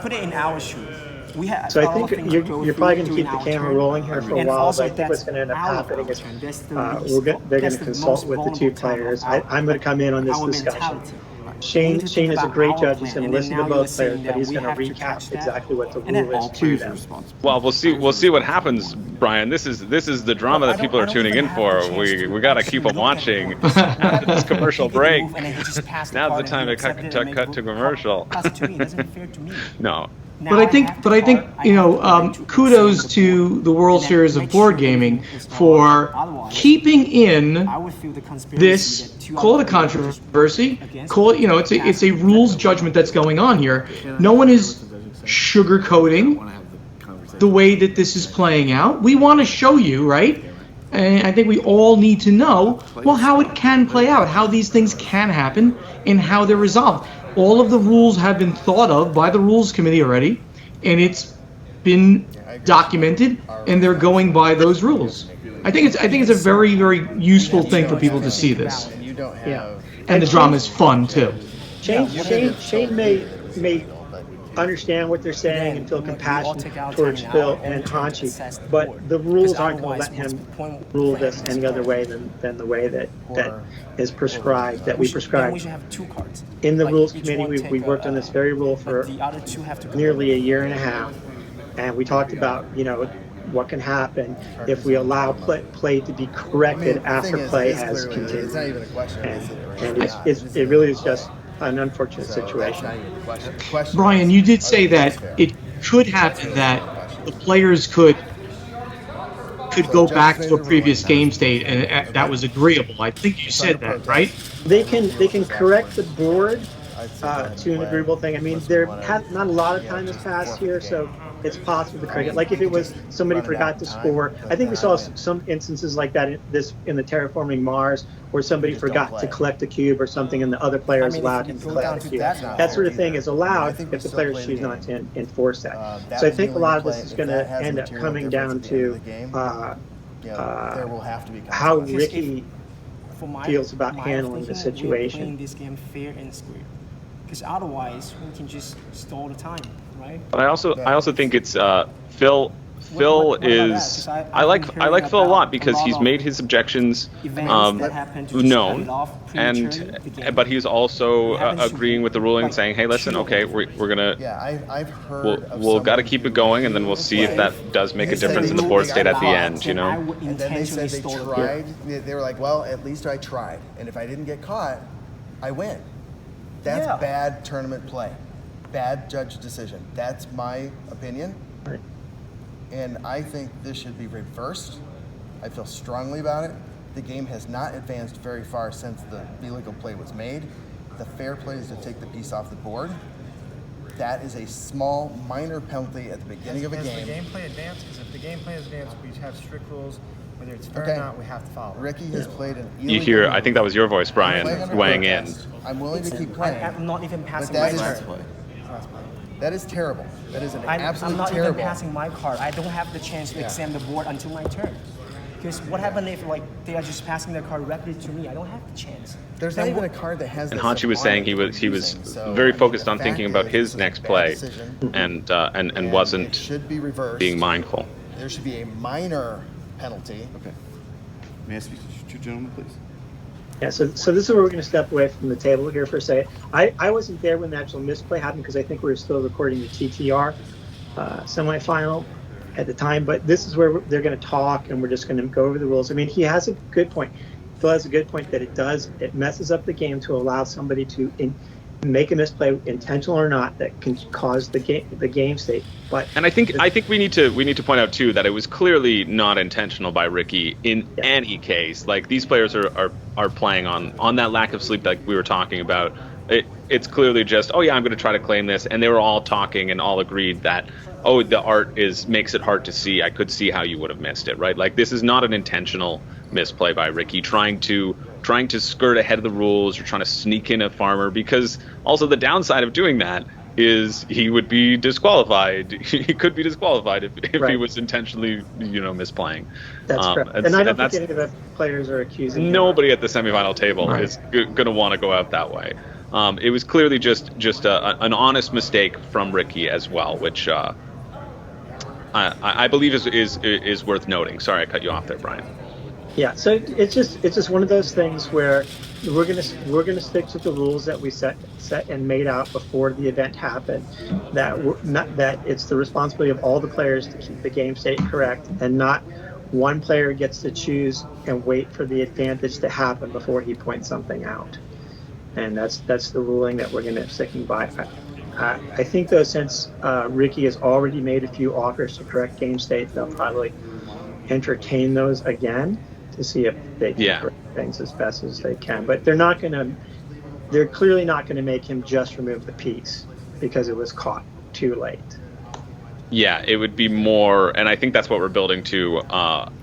put it in our shoes. We have So a I lot of think things you're to go you're through probably going to during keep the our camera turn. rolling here for a And while. also But I think what's that's going to end up out of happening our is turn. That's the they're least- going that's to the consult most with the two vulnerable time players. of our- I'm going to come in on this our discussion. mentality. We Shane need to Shane think is a about great our judge. He's plan, going to and listen then to now you're both players, saying but he's that going we to have to catch recap that. exactly what the And then rule All is to players are them. responsible. well, we'll see what happens, Brian. This is the drama I that don't- people I are don't tuning even in have for. the chance We to got to actually keep them look at watching it. after this commercial He did break. move and then he just passed the Now's card the time and he to accepted it and cut made to commercial. pass it to me. It doesn't fair to me. No. Now But I have think, the you card, I have know, the right to kudos examine to board the World and then Series of make Board sure Gaming everything is for followed. Otherwise, keeping in I would feel the conspiracy this, that two call it a other players controversy, against call it, me you know, it's a passing rules that judgment that's going on here. Can I No one hear is what the judge is saying? I sugarcoating want to have the conversation. the way that this is playing out. We want to show you, right? And I think we all need to know, well, how it can play out, how these things can happen, and how they're resolved. All of the rules have been thought of by the Rules Committee already, and it's been documented, and they're going by those rules. I think it's a very, very useful thing for people to see this. And you don't have. Yeah. And the drama is fun, too. Shane may understand what they're saying and feel compassion towards Phil and Hanchi, but the rules aren't going to let him rule this any other way than the way that is prescribed, that we Then we prescribe. should have two cards. In the Like, Rules each Committee, one we take worked on this very rule but for the other two have to go. nearly a year and a half, and we talked about, you know, what can happen if we allow play to be corrected the after thing is, play it's has clearly- It's not continued. even a question. And it really is just an unfortunate So that's situation. not even the question. The question Brian, is, you did are say the rules that fair? it could happen that the players could go back to a previous game state, and that was agreeable. I think you said that, right? They can correct the board to an agreeable thing. I mean, not a lot of time has passed here, so it's possible to correct it. Like if it was somebody forgot to score, I think we saw some instances like that in the Terraforming Mars, where somebody forgot to collect a cube or something, and the other player is I mean, allowed if to you go down collect to a cube. that That sort of either. thing is I allowed think we if the still players play the choose not to game. enforce that. That So I was think the a lot only of this play. is If going that to has end up material coming difference down at the end of to the game, there will have to be how consequences. Ricky For my, feels about my handling the opinion, situation. We're playing this game fair and square. Because otherwise, we can just stall the time, right? But I also think it's Phil. Phil what about that? is 'Cause I I've like been I like hearing Phil a about lot because a lot he's of made his objections events that happen to just cut known, it off prematurely, the game. but he's also Happens to agreeing with the ruling, like saying, "Hey, listen, two okay, of we're gonna Yeah, I've heard. of we'll got to someone keep who it going, and then we'll knew see if play, that does make a They said difference they in the knew board they state got at the caught, end." You Then I know. would And then they intentionally said they stall the tried. They were like, well, at least I tried, and if I didn't get caught, I win. That's Yeah. bad tournament play, bad judge decision. That's my opinion. Right. And I think this should be reversed. I feel strongly about it. The game has not advanced very far since the illegal play was made. The fair play is to take the piece off the board. That is a small, minor penalty at the beginning of a Has the game. gameplay advanced? Because if the gameplay is advanced, we have strict rules. Whether it's fair Okay. or not, we have to follow. Ricky has played an illegal. You hear? I think that was your voice, I'm playing Brian, under weighing in. protest. I'm willing to keep playing. I'm not even passing that my is- turn. That is terrible. That is an I'm absolute not terrible. even passing my card. I don't have the chance to examine the board until my turn. Because what happens if like they are just passing their card directly to me? I don't have the chance. There's not even a card that has. And this Hachi was on saying it he was confusing. So, very I mean, focused the on thinking fact about is, his this was a next bad play, decision, and wasn't it should be reversed. being mindful. There should be a minor penalty. Okay. May I speak to you gentlemen, please? Yeah, so this is where we're going to step away from the table here for a second. I wasn't there when the actual misplay happened because I think we were still recording the TTR semifinal at the time. But this is where they're going to talk, and we're just going to go over the rules. I mean, he has a good point. Phil has a good point that it messes up the game to allow somebody to make a misplay, intentional or not, that can cause the game state. And I think we need to point out too that it was clearly not intentional by Ricky in any case. Like, these players are playing on that lack of sleep like we were talking about. It's clearly just, oh yeah, I'm going to try to claim this, and they were all talking and all agreed that, oh, the art makes it hard to see. I could see how you would have missed it, right? Like, this is not an intentional misplay by Ricky trying to skirt ahead of the rules or trying to sneak in a farmer, because also the downside of doing that is he would be disqualified. He could be disqualified if Right. he was intentionally, misplaying. That's correct. And I don't think any of the players are accusing him. Nobody at the semifinal table Right. is going to want to go out that way. It was clearly just an honest mistake from Ricky as well, which I believe is worth noting. Sorry, I cut you off there, Brian. Yeah, so it's just one of those things where we're gonna stick to the rules that we set and made out before the event happened. That it's the responsibility of all the players to keep the game state correct, and not one player gets to choose and wait for the advantage to happen before he points something out. And that's the ruling that we're gonna sticking by. I think though, since Ricky has already made a few offers to correct game state, they'll probably entertain those again to see if they can correct things as best as they can. But they're clearly not gonna make him just remove the piece because it was caught too late. Yeah, it would be more, and I think that's what we're building to,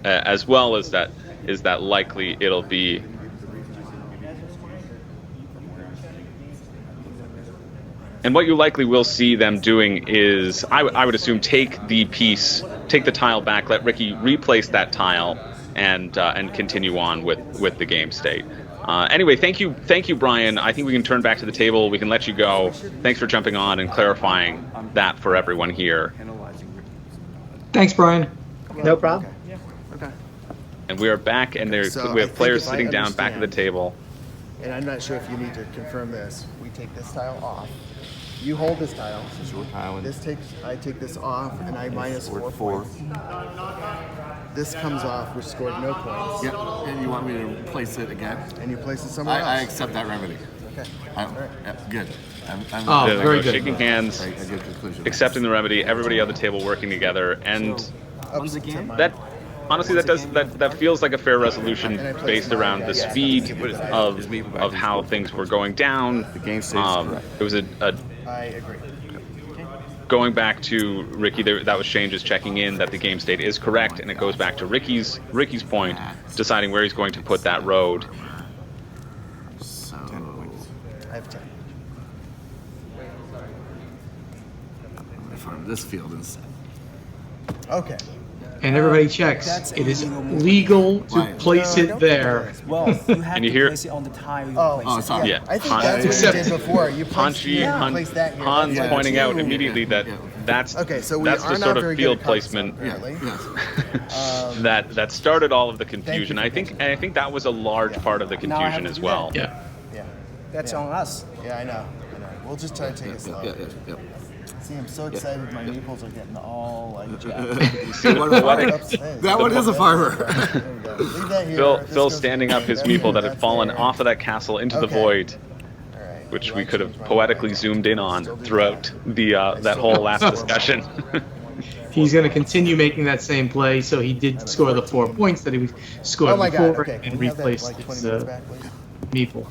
as well as that likely it'll be. And what you likely will see them doing is, I would assume, take the tile back, let Ricky replace that tile, and continue on with the game state. Anyway, thank you, Brian. I think we can turn back to the table. We can let you go. Thanks for jumping on and clarifying that for everyone here. Thanks, Brian. No problem. Okay. And we are back, and So we I have think players if I sitting down back at the understand- table. And I'm not sure if you need to confirm this. We take this tile off. You hold this tile. This is your tile. And I take this off, and I minus scored 4 points. This comes off, which scored no points. yeah, and you want me to place it again? And you place it somewhere I else. accept that remedy. Okay. Yeah, good. Oh, There we very go. good. Shaking hands, A good conclusion. accepting the remedy. Everybody at the table working together, and Once again, that honestly that feels like a fair resolution based around the speed of how things were going down. The game state is correct. It was I agree. going back to Ricky. That was Shane just checking in that the game state is correct, and it goes back to Ricky's point, deciding where he's going to put that road. So, 10 points. I have 10. I'm going to farm this field instead. Okay. And everybody checks. That's It is illegal movement. legal to Right. place No, it don't there. well, you have And you to hear- place it on the tile. You Oh, place oh, it. sorry. Yeah, I think Hans- that's what Except- you did before. You placed here, you placed that here. Hans Yeah, pointing out yeah, immediately yeah, that yeah. that's Okay, so we that's are the not sort of very field good at placement Carcassonne, apparently. Yes. that started all of the confusion. for I think that was a large part of the Now I have confusion to as do well. Yeah. Yeah. That's Yeah. on us. Yeah, I know. We'll just try to take it slow. Yeah. See, I'm so excited. My meeples are getting all like jacked. That one is a farmer. There you go. Leave that here. Phil This goes standing in up his there. meeple that had That's fallen there. off of that castle into the Okay. void, All right. which Do we I could have change my poetically mind? zoomed in on Still do throughout the that still whole have last 4 discussion. He's going to continue making that same play, so he did score the 4 points that he scored Oh my before God. Okay. Can and we have that replaced like 20 his minutes back, please? meeple.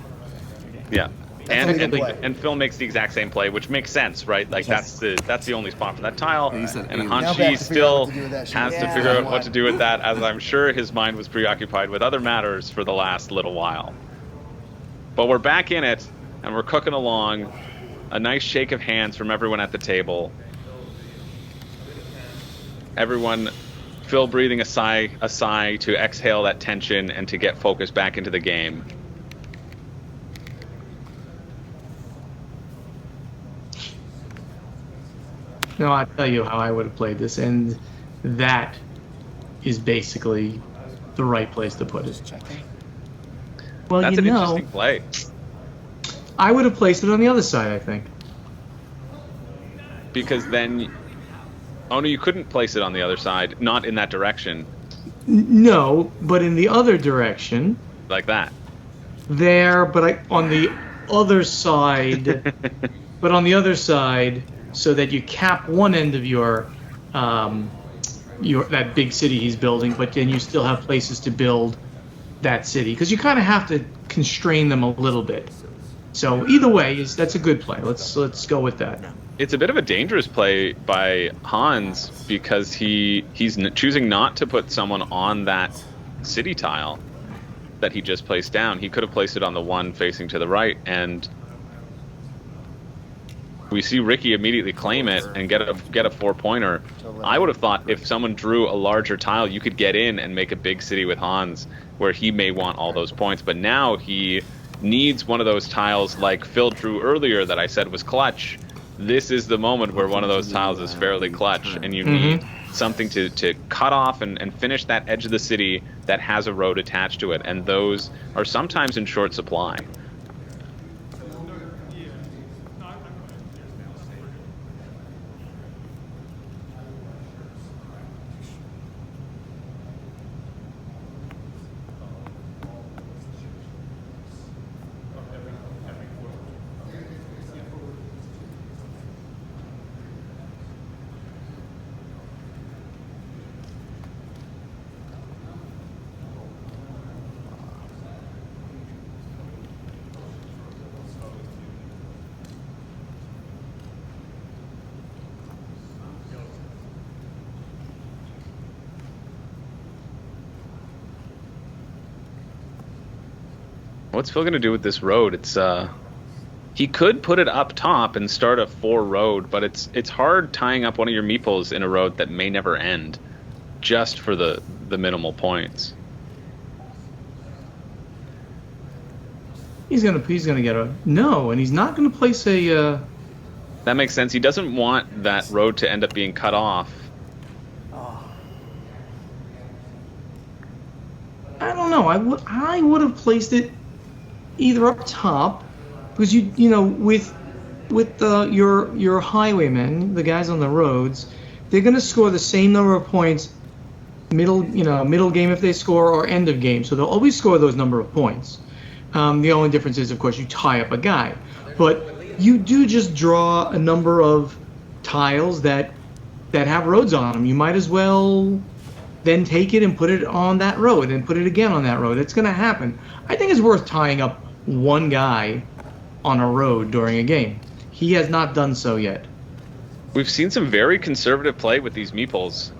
Yeah. That's a legal play. And Phil makes the exact same play, which makes sense, right? Like that's the only spot for that tile. He said And alien. Now back Hanshi to figure out still what to do with that shit. has to Yeah. figure out what to do with that, as I'm sure his mind was preoccupied with other matters for the last little while. But we're back in it, and we're cooking along. A nice shake of hands from everyone at the table. Everyone, Phil breathing a sigh to exhale that tension and to get focused back into the game. No, I'll tell you how I would have played this, and that is basically the right place to put it. Well, That's an interesting play. I would have placed it on the other side, I think. Because then... Oh, no, you couldn't place it on the other side. Not in that direction. No, but in the other direction. Like that. There, but on the other side... but on the other side, so that you cap one end of your that big city he's building, but then you still have places to build that city. Because you kind of have to constrain them a little bit. So either way, that's a good play. Let's go with that. It's a bit of a dangerous play by Hans because he's choosing not to put someone on that city tile that he just placed down. He could have placed it on the one facing to the right, and we see Ricky immediately claim it and get a 4-pointer. I would have thought if someone drew a larger tile, you could get in and make a big city with Hans where he may want all those points, but now he needs one of those tiles like Phil drew earlier that I said was clutch. This is the moment where one of those tiles is fairly clutch, and you need something to cut off and finish that edge of the city that has a road attached to it, and those are sometimes in short supply. What's Phil going to do with this road? It's he could put it up top and start a 4 road, but it's hard tying up one of your meeples in a road that may never end just for the minimal points. He's gonna get a no, and he's not gonna place a. That makes sense. He doesn't want that road to end up being cut off. I don't know. I would have placed it either up top, because you know with your highwaymen, the guys on the roads, they're going to score the same number of points middle game if they score, or end of game, so they'll always score those number of points. The only difference is, of course, you tie up a guy, but you do just draw a number of tiles that have roads on them. You might as well then take it and put it on that road and put it again on that road. It's going to happen. I think it's worth tying up one guy on a road during a game. He has not done so yet. We've seen some very conservative play with these meeples.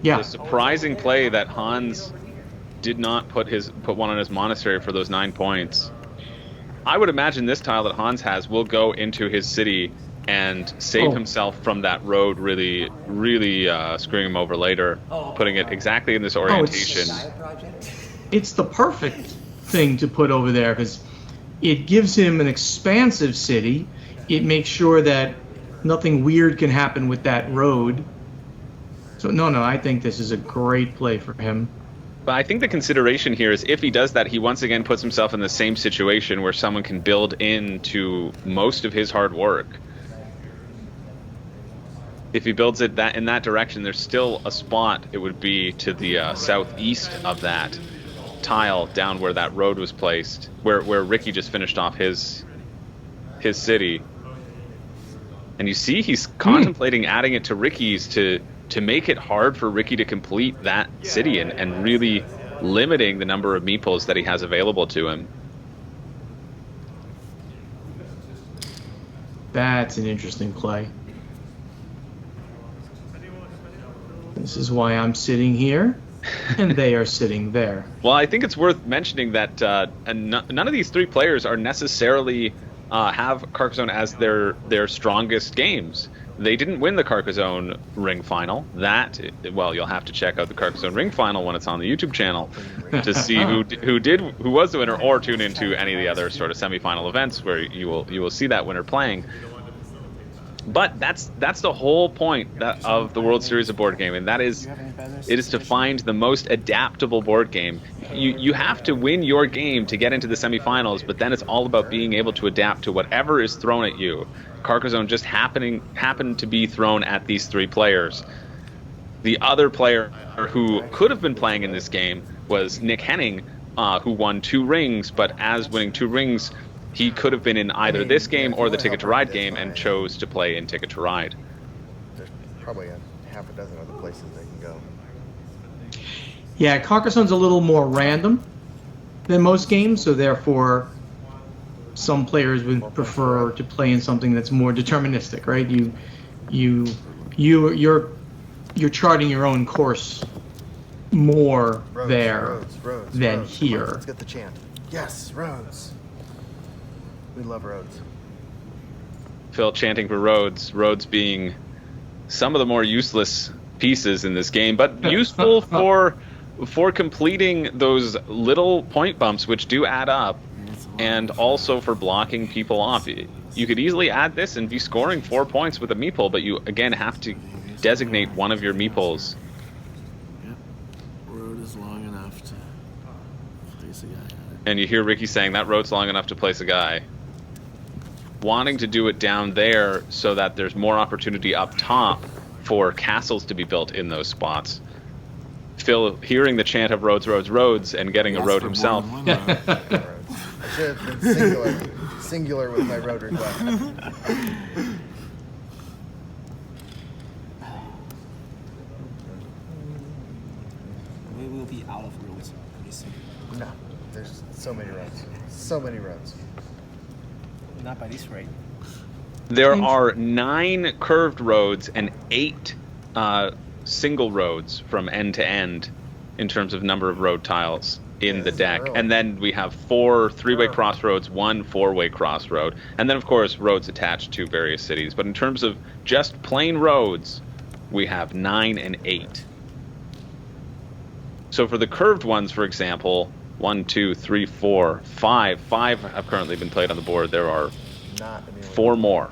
Yeah. The surprising play that Hans did not put one on his monastery for those 9 points. I would imagine this tile that Hans has will go into his city and save himself from that road, really screwing him over later, putting it exactly in this orientation. It's the perfect thing to put over there, because it gives him an expansive city. It makes sure that nothing weird can happen with that road. So no, I think this is a great play for him. But I think the consideration here is if he does that, he once again puts himself in the same situation where someone can build into most of his hard work. If he builds it in that direction, there's still a spot. It would be to the southeast of that tile, down where that road was placed, where Ricky just finished off his city. And you see he's contemplating adding it to Ricky's to make it hard for Ricky to complete that city, and really limiting the number of meeples that he has available to him. That's an interesting play. This is why I'm sitting here, and they are sitting there. Well, I think it's worth mentioning that none of these 3 players are necessarily have Carcassonne as their strongest games. They didn't win the Carcassonne Ring Final. Well, you'll have to check out the Carcassonne Ring Final when it's on the YouTube channel to see who was the winner, or tune into any of the other sort of semifinal events where you will see that winner playing. But that's the whole point of the World Series of board gaming. It is to find the most adaptable board game. You have to win your game to get into the semifinals, but then it's all about being able to adapt to whatever is thrown at you. Carcassonne just happened to be thrown at these three players. The other player who could have been playing in this game was Nick Henning, who won 2 rings, but as winning 2 rings, he could have been in either this game or the Ticket to Ride game and chose to play in Ticket to Ride. There's probably a half a dozen other places they can go. Yeah, Carcassonne's a little more random than most games, so therefore some players would prefer to play in something that's more deterministic, right? You're charting your own course more roads, than roads. here. Let's get the chant. Yes, roads. We love roads. Phil chanting for roads being some of the more useless pieces in this game, but useful for completing those little point bumps which do add up, and also for blocking people off. You could easily add this and be scoring 4 points with a meeple, but you again have to designate one of your meeples. Yep. Road is long enough to place a guy on it. And you hear Ricky saying that road's long enough to place a guy. Wanting to do it down there so that there's more opportunity up top for castles to be built in those spots. Phil hearing the chant of roads, roads, roads, and getting a road himself. I should have been singular with my road request. We will be out of roads pretty soon. No, there's so many roads. So many roads. Not by this rate. There are 9 curved roads and 8 single roads from end to end in terms of number of road tiles in the deck. And then we have 4 3-way crossroads, 1 4-way crossroad, and then of course roads attached to various cities. But in terms of just plain roads, we have 9 and 8. So for the curved ones, for example, 1, 2, 3, 4, 5. 5 have currently been played on the board. There are 4 more.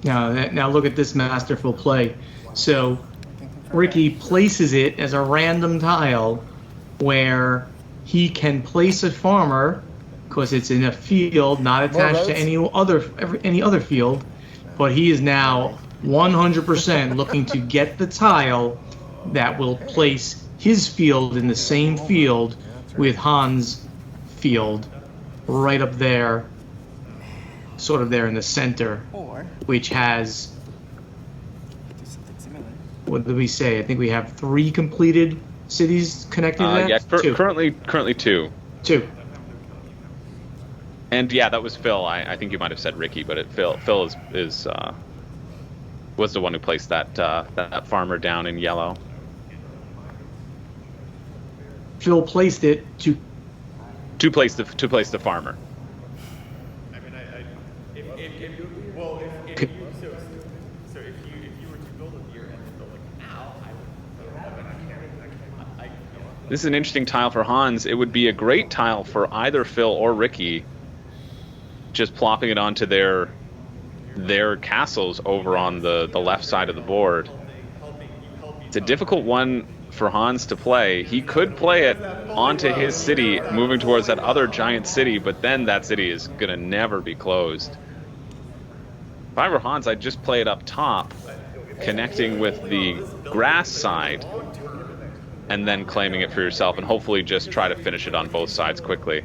Now look at this masterful play. So Ricky places it as a random tile where he can place a farmer because it's in a field not attached to any other field, but he is now 100% looking to get the tile that will place his field in the same field with Hans' field right up there, sort of there in the center, which has, what did we say? I think we have 3 completed cities connected to that? Yeah, 2. Currently 2. 2. And yeah, that was Phil. I think you might have said Ricky, but Phil was the one who placed that farmer down in yellow. Phil placed it to place the farmer. I mean, if you were to build a deer and build like an owl, This is an interesting tile for Hans. It would be a great tile for either Phil or Ricky, just plopping it onto their castles over on the left side of the board. It's a difficult one for Hans to play. He could play it onto his city, moving towards that other giant city, but then that city is going to never be closed. If I were Hans, I'd just play it up top, connecting with the grass side, and then claiming it for yourself, and hopefully just try to finish it on both sides quickly.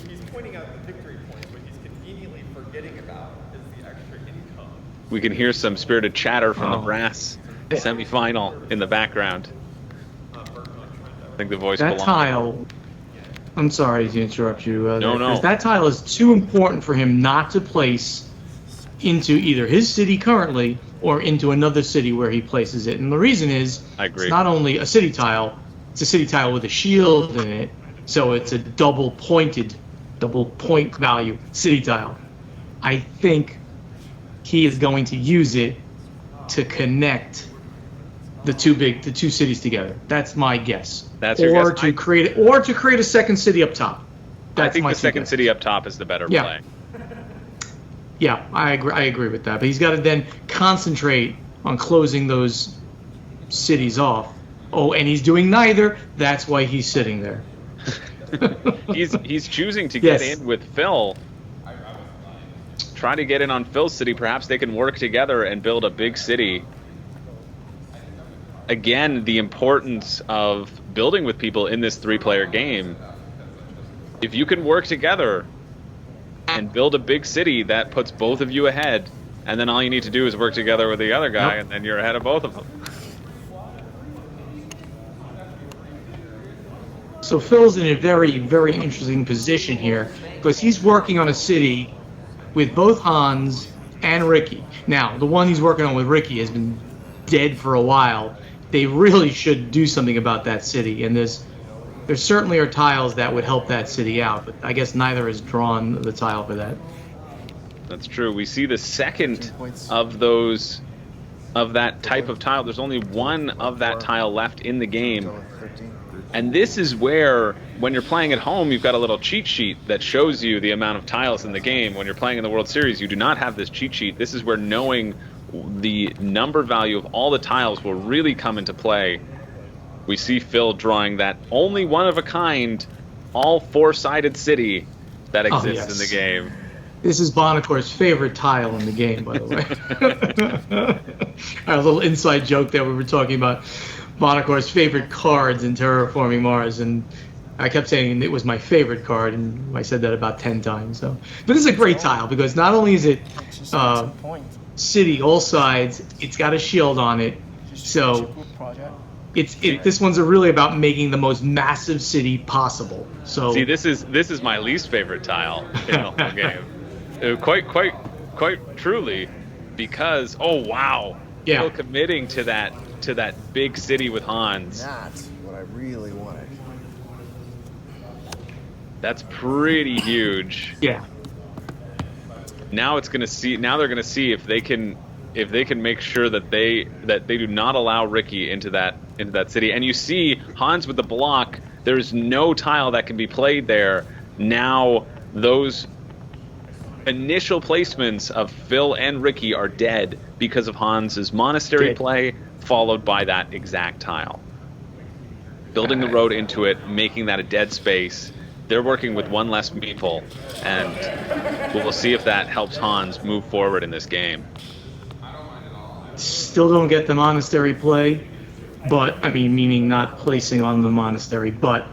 He's pointing out the victory points, what he's conveniently forgetting about is the extra income. We can hear some spirited chatter from the brass semifinal in the background. I think the voice that belongs. tile. I'm sorry to interrupt you. No. That tile is too important for him not to place into either his city currently or into another city where he places it. And the reason is, I agree. It's not only a city tile, it's a city tile with a shield in it, so it's a double point value city tile. I think he is going to use it to connect the two cities together. That's my guess. That's your guess. To create a second city up top. I think the second city up top is the better play. Yeah, I agree with that. But he's got to then concentrate on closing those cities off. Oh, and he's doing neither. That's why he's sitting there. he's choosing to get in with Phil. Try to get in on Phil's city. Perhaps they can work together and build a big city. Again, the importance of building with people in this 3-player game. If you can work together and build a big city, that puts both of you ahead. And then all you need to do is work together with the other guy, and then you're ahead of both of them. So Phil's in a very, very interesting position here because he's working on a city with both Hans and Ricky. Now, the one he's working on with Ricky has been dead for a while. They really should do something about that city, and there certainly are tiles that would help that city out, but I guess neither has drawn the tile for that. That's true. We see the second of that type of tile. There's only one of that tile left in the game. And this is where, when you're playing at home, you've got a little cheat sheet that shows you the amount of tiles in the game. When you're playing in the World Series, you do not have this cheat sheet. This is where knowing the number value of all the tiles will really come into play. We see Phil drawing that only one-of-a-kind, all 4-sided city that exists in the game. This is Bonacor's favorite tile in the game, by the way. A little inside joke that we were talking about Bonacor's favorite cards in Terraforming Mars, and I kept saying it was my favorite card, and I said that about 10 times. So, but this is a great tile because not only is it city all sides, it's got a shield on it, so this one's really about making the most massive city possible. So see, this is my least favorite tile in the whole game. Quite truly, because Phil committing to that big city with Hans. That's what I really wanted. That's pretty huge. Yeah. Now they're gonna see if they can make sure that they do not allow Ricky into that city. And you see Hans with the block. There's no tile that can be played there. Now those initial placements of Phil and Ricky are dead because of Hans's monastery play, followed by that exact tile. Building the road into it, making that a dead space. They're working with one less meeple, and we'll see if that helps Hans move forward in this game. Still don't get the monastery play, but meaning not placing on the monastery, but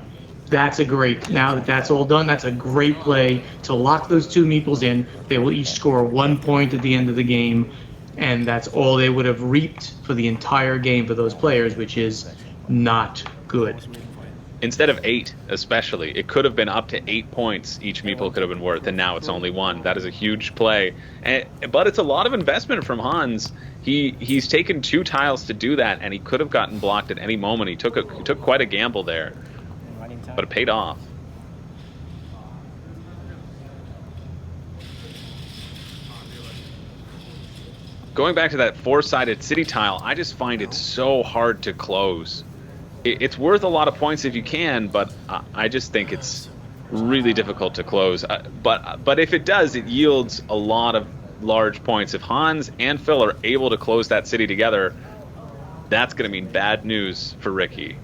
that's a great, now that that's all done, that's a great play to lock those two meeples in. They will each score 1 point at the end of the game, and that's all they would have reaped for the entire game for those players, which is not good. Instead of 8, especially, it could have been up to 8 points each meeple could have been worth, and now it's only 1. That is a huge play, but it's a lot of investment from Hans. He's taken 2 tiles to do that, and he could have gotten blocked at any moment. He took quite a gamble there, but it paid off. Going back to that 4-sided city tile, I just find it so hard to close. It's worth a lot of points if you can, but I just think it's really difficult to close. But if it does, it yields a lot of large points. If Hans and Phil are able to close that city together, that's going to mean bad news for Ricky.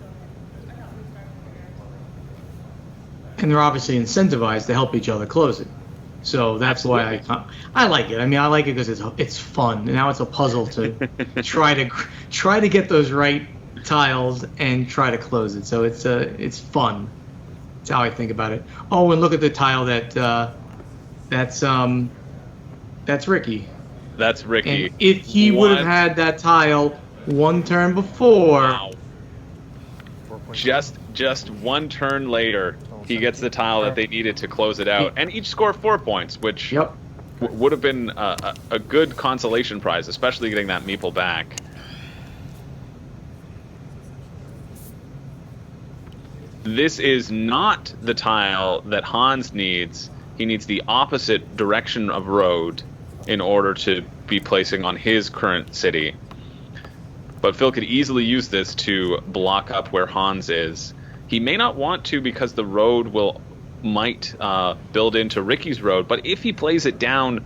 And they're obviously incentivized to help each other close it. So that's why I like it. I like it because it's fun. And now it's a puzzle to try to get those right tiles and try to close it. So it's fun. That's how I think about it. Oh, and look at the tile that's Ricky. That's Ricky. And if he would have had that tile 1 turn before, wow. Just 1 turn later, he gets the tile that they needed to close it out, and each score 4 points, which would have been a good consolation prize, especially getting that meeple back. This is not the tile that Hans needs. He needs the opposite direction of road in order to be placing on his current city. But Phil could easily use this to block up where Hans is. He may not want to because the road might build into Ricky's road, but if he plays it down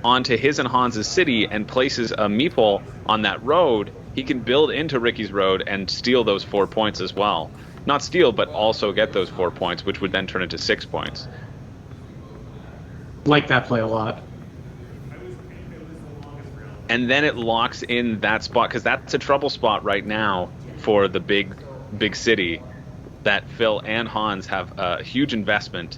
onto his and Hans's city and places a meeple on that road, he can build into Ricky's road and steal those 4 points as well. Not steal, but also get those 4 points, which would then turn into 6 points. Like that play a lot. And then it locks in that spot, because that's a trouble spot right now for the big city that Phil and Hans have a huge investment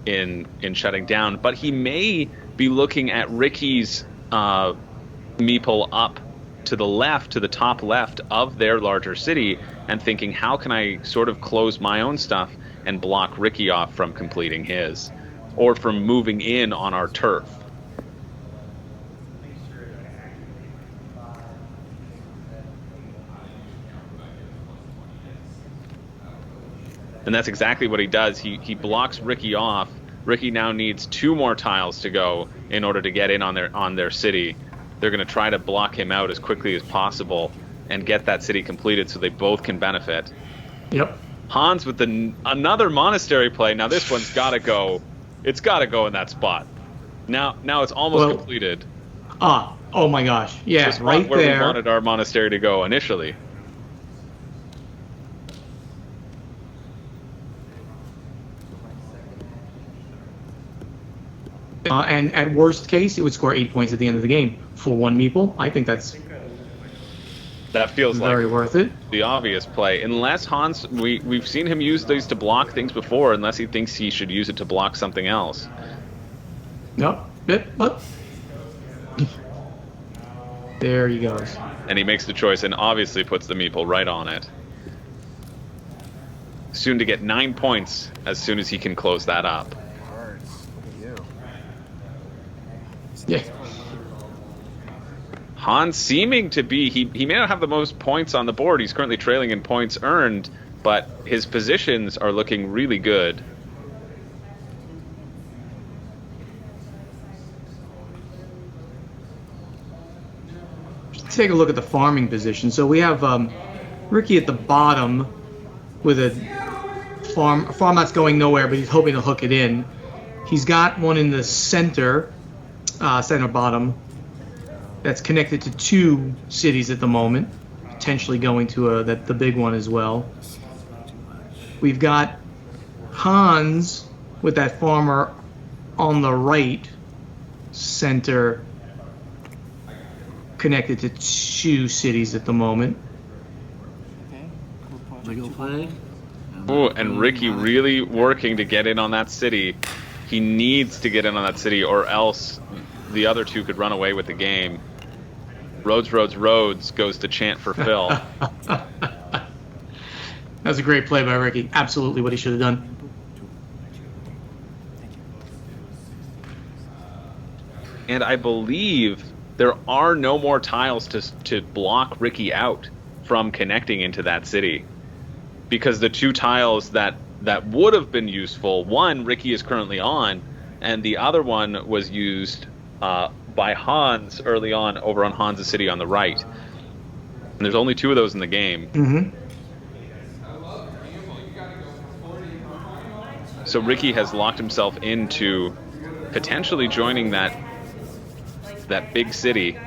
in shutting down. But he may be looking at Ricky's meeple up to the left, to the top left of their larger city, and thinking, how can I sort of close my own stuff and block Ricky off from completing his, or from moving in on our turf. And that's exactly what he does. He blocks Ricky off. Ricky now needs 2 more tiles to go in order to get in on their city. They're going to try to block him out as quickly as possible and get that city completed so they both can benefit. Yep. Hans with another monastery play. Now this one's got to go. It's got to go in that spot. Now it's almost completed. Oh my gosh. Yeah, Just right where there. we wanted our monastery to go initially. And at worst case, it would score 8 points at the end of the game for 1 meeple. I think that feels very like worth it. The obvious play, unless Hans, we've seen him use these to block things before, unless he thinks he should use it to block something else. Nope. But there he goes. And he makes the choice and obviously puts the meeple right on it. Soon to get 9 points as soon as he can close that up. Yeah. Hans seeming to be, he may not have the most points on the board. He's currently trailing in points earned, but his positions are looking really good. Take a look at the farming position. So we have Ricky at the bottom with a farm that's going nowhere, but he's hoping to hook it in. He's got one in the center bottom that's connected to 2 cities at the moment, potentially going to the big one as well. We've got Hans with that farmer on the right center connected to 2 cities at the moment. Legal play. Ooh, and Ricky really working to get in on that city. He needs to get in on that city, or else the other 2 could run away with the game. Roads, roads, roads goes to chant for Phil. That's a great play by Ricky. Absolutely what he should have done. And I believe there are no more tiles to block Ricky out from connecting into that city. Because the 2 tiles that would have been useful, one Ricky is currently on, and the other one was used by Hans early on over on Hans' city on the right. And there's only 2 of those in the game. Mm-hmm. So Ricky has locked himself into potentially joining that big city.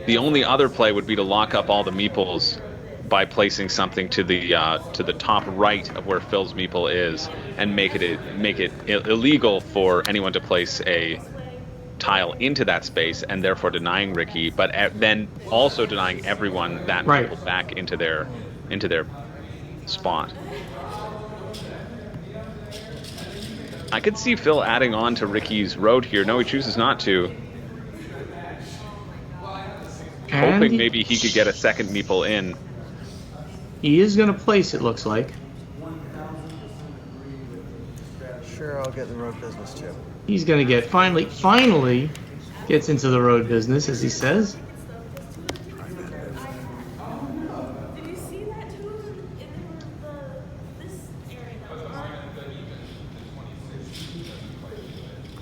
The only other play would be to lock up all the meeples by placing something to the top right of where Phil's meeple is, and make it illegal for anyone to place a tile into that space, and therefore denying Ricky, but then also denying everyone that meeple back into their spot. I could see Phil adding on to Ricky's road here. No, he chooses not to. Hoping maybe he could get a second meeple in. He is going to place, it looks like. Sure, I'll get the road business too. He's going to get, finally gets into the road business, as he says.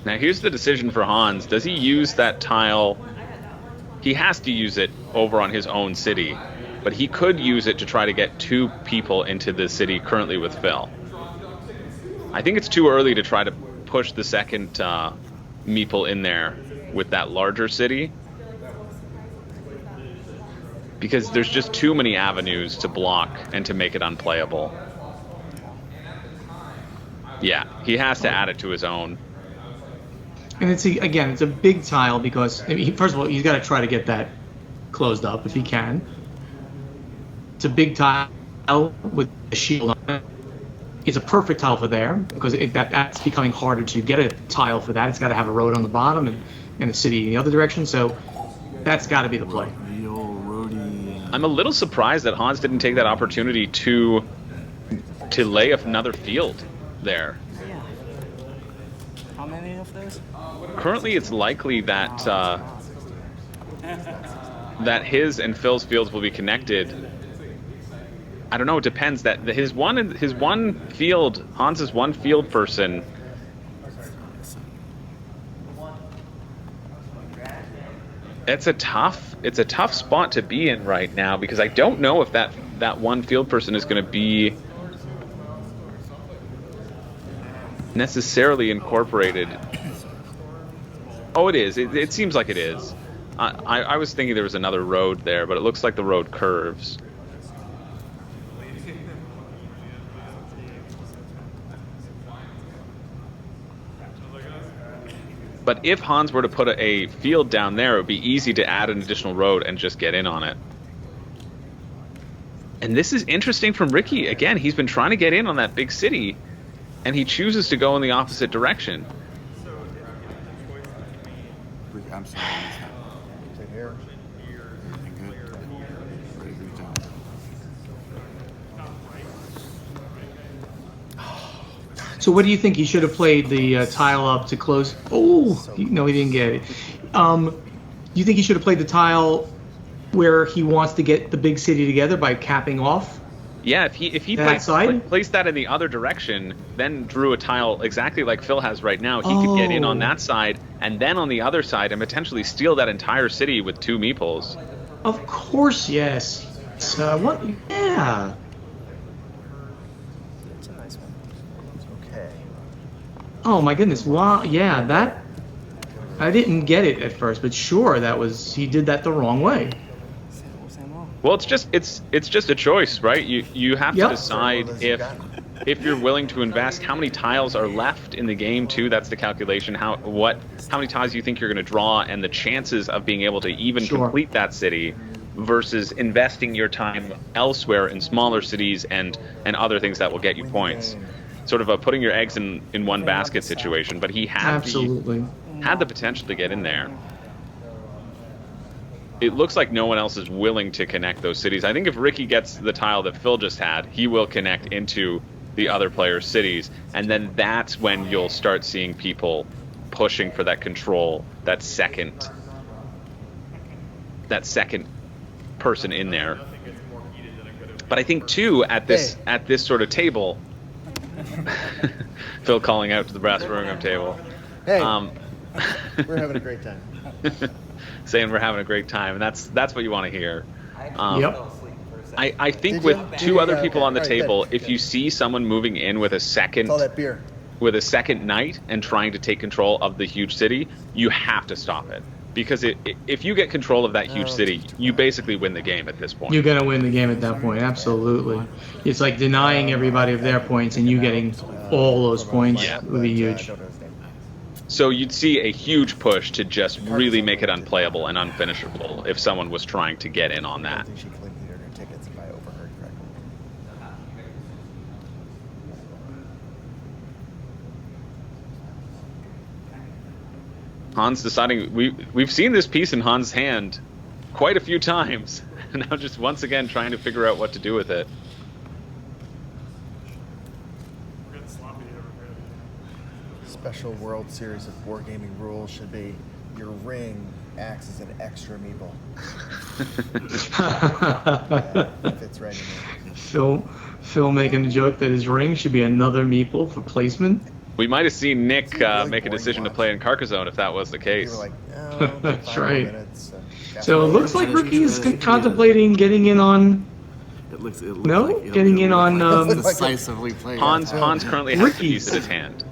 Now here's the decision for Hans. Does he use that tile? He has to use it over on his own city, but he could use it to try to get 2 people into the city currently with Phil. I think it's too early to try to push the second meeple in there with that larger city, because there's just too many avenues to block and to make it unplayable. Yeah, he has to add it to his own. And it's a big tile because, I mean, first of all, he's got to try to get that closed up if he can. It's a big tile with a shield on it. It's a perfect tile for there because that's becoming harder to get a tile for that. It's got to have a road on the bottom and a city in the other direction. So that's got to be the play. I'm a little surprised that Hans didn't take that opportunity to lay another field there. Yeah. How many of those? Currently, it's likely that that his and Phil's fields will be connected. I don't know. It depends. That his one field, Hans's one field person. It's a tough spot to be in right now because I don't know if that one field person is going to be necessarily incorporated. Oh, it is. It seems like it is. I was thinking there was another road there, but it looks like the road curves. But if Hans were to put a field down there, it would be easy to add an additional road and just get in on it. And this is interesting from Ricky. Again, he's been trying to get in on that big city, and he chooses to go in the opposite direction. I'm sorry. To here. So what do you think? He should have played the tile up to close. Oh, no, he didn't get it. You think he should have played the tile where he wants to get the big city together by capping off? Yeah, if he placed that in the other direction, then drew a tile exactly like Phil has right now, he could get in on that side, and then on the other side, and potentially steal that entire city with 2 meeples. Of course, yes. What? Yeah. It's a nice one. Okay. Oh my goodness! Wow. Yeah, that. I didn't get it at first, but sure, he did that the wrong way. Well, it's just a choice, right? You have to decide if you're willing to invest. How many tiles are left in the game too? That's the calculation. How many tiles you think you're going to draw, and the chances of being able to even complete that city, versus investing your time elsewhere in smaller cities and other things that will get you points. Sort of a putting your eggs in one basket situation. But he had the potential to get in there. It looks like no one else is willing to connect those cities. I think if Ricky gets the tile that Phil just had, he will connect into the other players' cities, and then that's when you'll start seeing people pushing for that control, that second person in there. But I think too at this sort of table, Phil calling out to the brass Birmingham table. Hey, we're having a great time. Saying we're having a great time, and that's what you want to hear. Yep. I think with 2 other people on the table, if you see someone moving in with a second knight and trying to take control of the huge city, you have to stop it. Because if you get control of that huge city, you basically win the game at this point. You're going to win the game at that point, absolutely. It's like denying everybody of their points and you getting all those points would be huge. So you'd see a huge push to just really make it unplayable and unfinishable if someone was trying to get in on that. Hans deciding, we've seen this piece in Hans' hand quite a few times, and now just once again trying to figure out what to do with it. Special World Series of wargaming rules should be your ring acts as an extra meeple. If it's ready. Phil making the joke that his ring should be another meeple for placement. We might have seen Nick make a decision to play in Carcassonne if that was the case. Like, oh, That's right. Minutes, So it looks like Ricky is contemplating getting in on. It looks No, like, getting in on. Decisively played. Hans currently has the piece in his hand.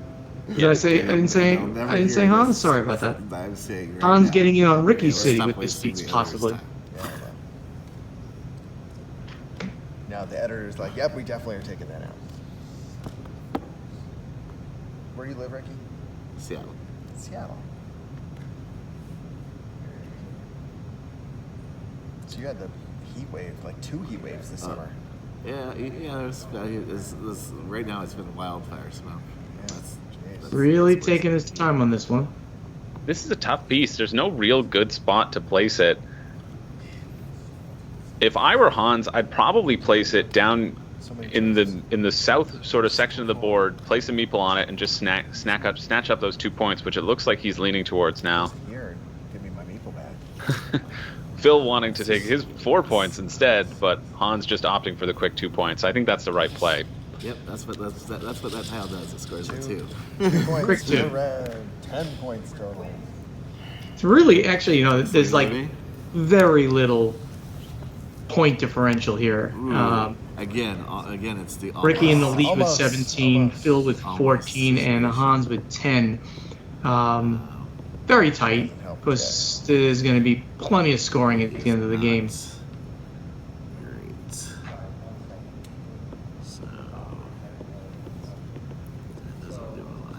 Did I say? I didn't say. I didn't say Hans. Sorry about that. I'm saying right Hans now. getting in on Ricky's let's city not with play this Stevie piece, Wonder possibly. this time. Now the editor's like, yep, we definitely are taking that out. Where do you live, Ricky? Seattle. Seattle. So you had the heat wave, like 2 heat waves this summer. Yeah. Right now it's been wildfire smoke. That's Really taking his time on this one. This is a tough piece. There's no real good spot to place it. If I were Hans, I'd probably place it down in the south sort of section of the board, place a meeple on it, and just snatch up those 2 points, which it looks like he's leaning towards now. Here, give me my meeple back. Phil wanting to take his 4 points instead, but Hans just opting for the quick 2 points. I think that's the right play. Yep, that's what that tile does. It scores a 2. 2 points. Quick 2. Red. 10 points total. It's really, actually, you know, there's like very little point differential here. Again, it's the Ricky in the lead with Almost. 17, Phil with 14, and Hans with 10. Very tight, because there's going to be plenty of scoring at the end of the game. Great. So that doesn't do a lot.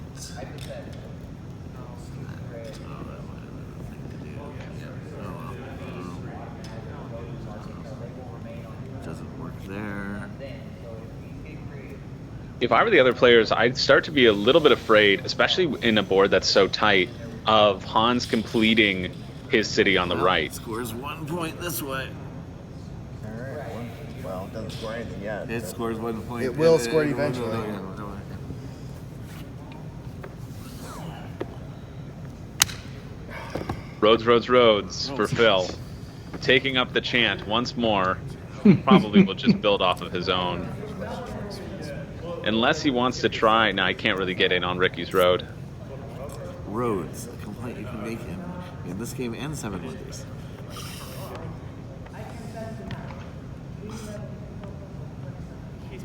Doesn't work there. If I were the other players, I'd start to be a little bit afraid, especially in a board that's so tight, of Hans completing his city on the right. Scores 1 point this way. All right. Well, it doesn't score anything yet. It scores 1 point. It will score eventually. Roads, roads, roads for Phil. Taking up the chant once more. Probably will just build off of his own. Unless he wants to try. No, I can't really get in on Ricky's road. Roads, a complaint you can make in this game and 7 Wonders. He's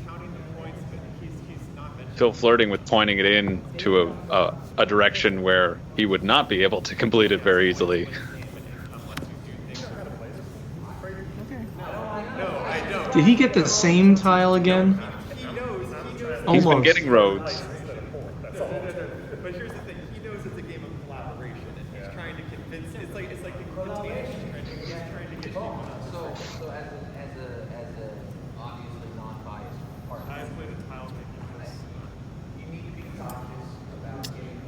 counting the points, but he's not mentioning. Phil flirting with pointing it in to a direction where he would not be able to complete it very easily. Did he get the same tile again? He's been Almost. getting roads. But here's the thing: he knows it's a game of collaboration, and he's trying to convince. It's like the container. He's trying to get people. So as a obviously non-biased partner, I play the tile making this. you need to be cautious about getting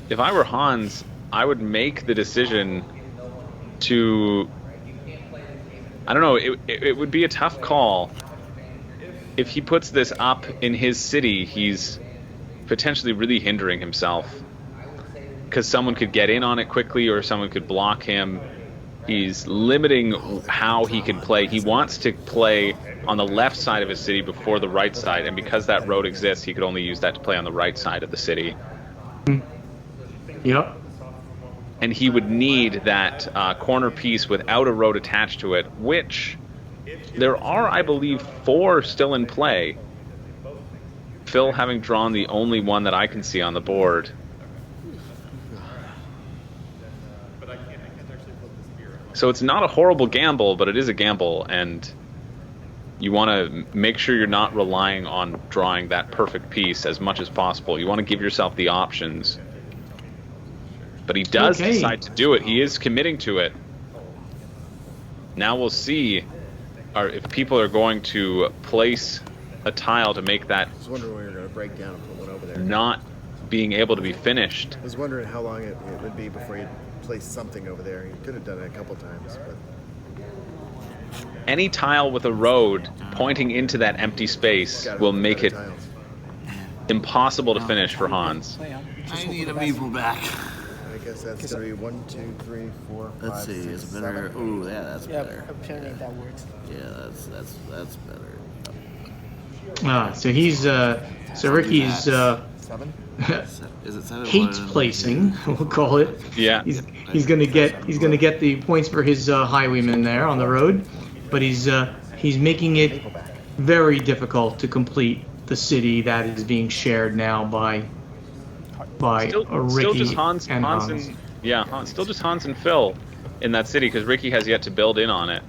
into If I were Hans, I would make the decision to... I don't know, it would be a tough call. If he puts this up in his city, he's potentially really hindering himself. Because someone could get in on it quickly or someone could block him. He's limiting how he can play. He wants to play on the left side of his city before the right side, and because that road exists, he could only use that to play on the right side of the city. Yep. And he would need that corner piece without a road attached to it, which there are, I believe, 4 still in play. Phil having drawn the only one that I can see on the board. But I can't actually flip the spear. So it's not a horrible gamble, but it is a gamble, and you want to make sure you're not relying on drawing that perfect piece as much as possible. You want to give yourself the options. But he does decide to do it. He is committing to it. Now we'll see if people are going to place a tile to make that I was wondering when you were going to break down and put one over there. not being able to be finished. I was wondering how long it would be before you placed something over there. You could have done it a couple times, but Any tile with a road pointing into that empty space will make it impossible to finish for Hans. I need a meeple back. I guess that's going to be 1, 2, 3, 4, 5, Let's see, 6, is it better? 7. Ooh, yeah, that's better. Apparently that works. Yeah, that's better. So Ricky's Seven? Is it 7? hate placing, we'll call it. Yeah. He's gonna get the points for his highwayman there on the road, but he's making it very difficult to complete the city that is being shared now by Ricky still just Hans and Hans. and still just Hans and Phil in that city because Ricky has yet to build in on it.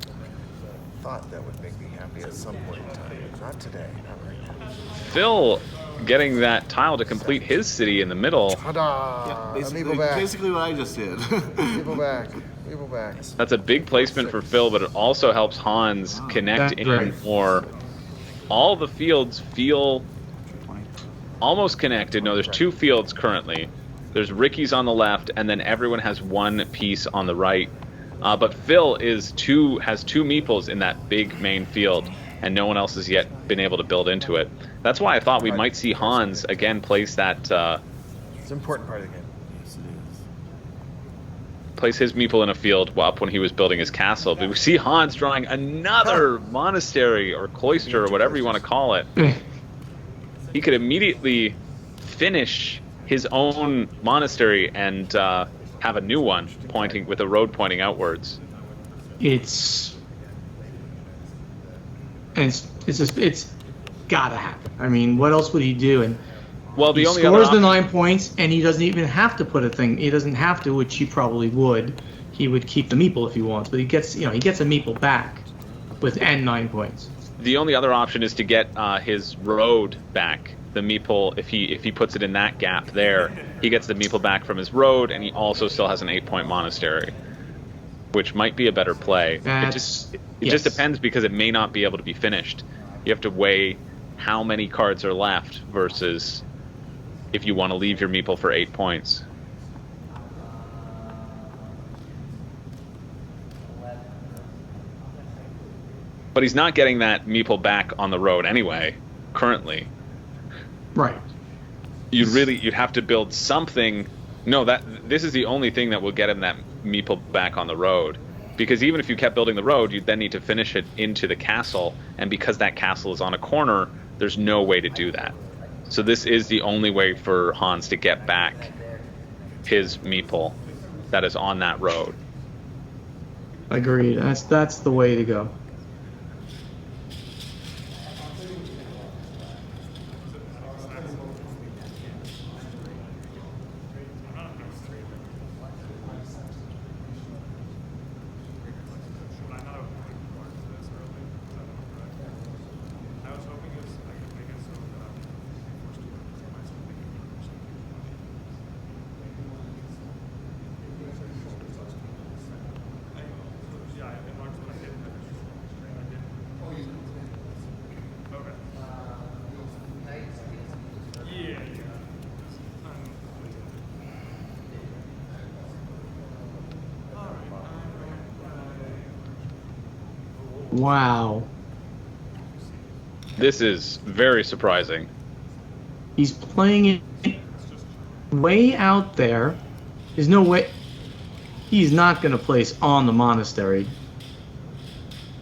Thought that would make me happy at some point in time. Not today. Not right now. Phil getting that tile to complete his city in the middle. Ta-da! Basically what I just did. Amiibo back. Amiibo back. That's a big placement for Phil, but it also helps Hans connect in right. more. All the fields feel almost connected. No, there's 2 fields currently. There's Ricky's on the left, and then everyone has 1 piece on the right. But Phil has 2 meeples in that big main field, and no one else has yet been able to build into it. That's why I thought we might see Hans again place that. It's an important part of the game. Yes, it is. Place his meeple in a field up when he was building his castle. But we see Hans drawing another monastery or cloister or whatever you want to call it. He could immediately finish his own monastery and have a new one pointing with a road pointing outwards. It's gotta happen. I mean, what else would he do? And well, he scores the 9 points, and he doesn't even have to put a thing. He doesn't have to, which he probably would. He would keep the meeple if he wants, but he gets a meeple back with 9 points. The only other option is to get his road back. The meeple, if he puts it in that gap there, he gets the meeple back from his road, and he also still has an 8-point monastery, which might be a better play. It just depends because it may not be able to be finished. You have to weigh how many cards are left versus if you want to leave your meeple for 8 points. But he's not getting that meeple back on the road anyway, currently. Right. You'd have to build something. No, this is the only thing that will get him that meeple back on the road. Because even if you kept building the road, you'd then need to finish it into the castle, and because that castle is on a corner, there's no way to do that. So this is the only way for Hans to get back his meeple that is on that road. Agreed. That's the way to go. Wow. This is very surprising. He's playing it way out there. There's no way. He's not going to place on the monastery.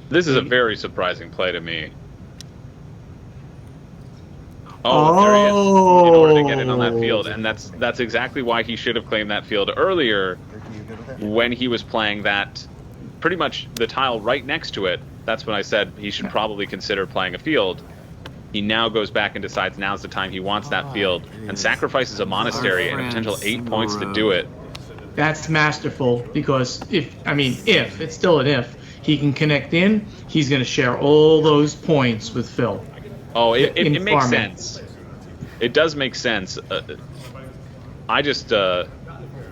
This is a very surprising play to me. Oh, there he is, in order to get in on that field. And that's exactly why he should have claimed that field earlier when he was playing that, pretty much the tile right next to it. That's when I said he should probably consider playing a field. He now goes back and decides now's the time he wants that field and sacrifices a monastery and a potential 8 points to do it. That's masterful because if it's still an if, he can connect in, he's going to share all those points with Phil. Oh, it makes sense. It does make sense. I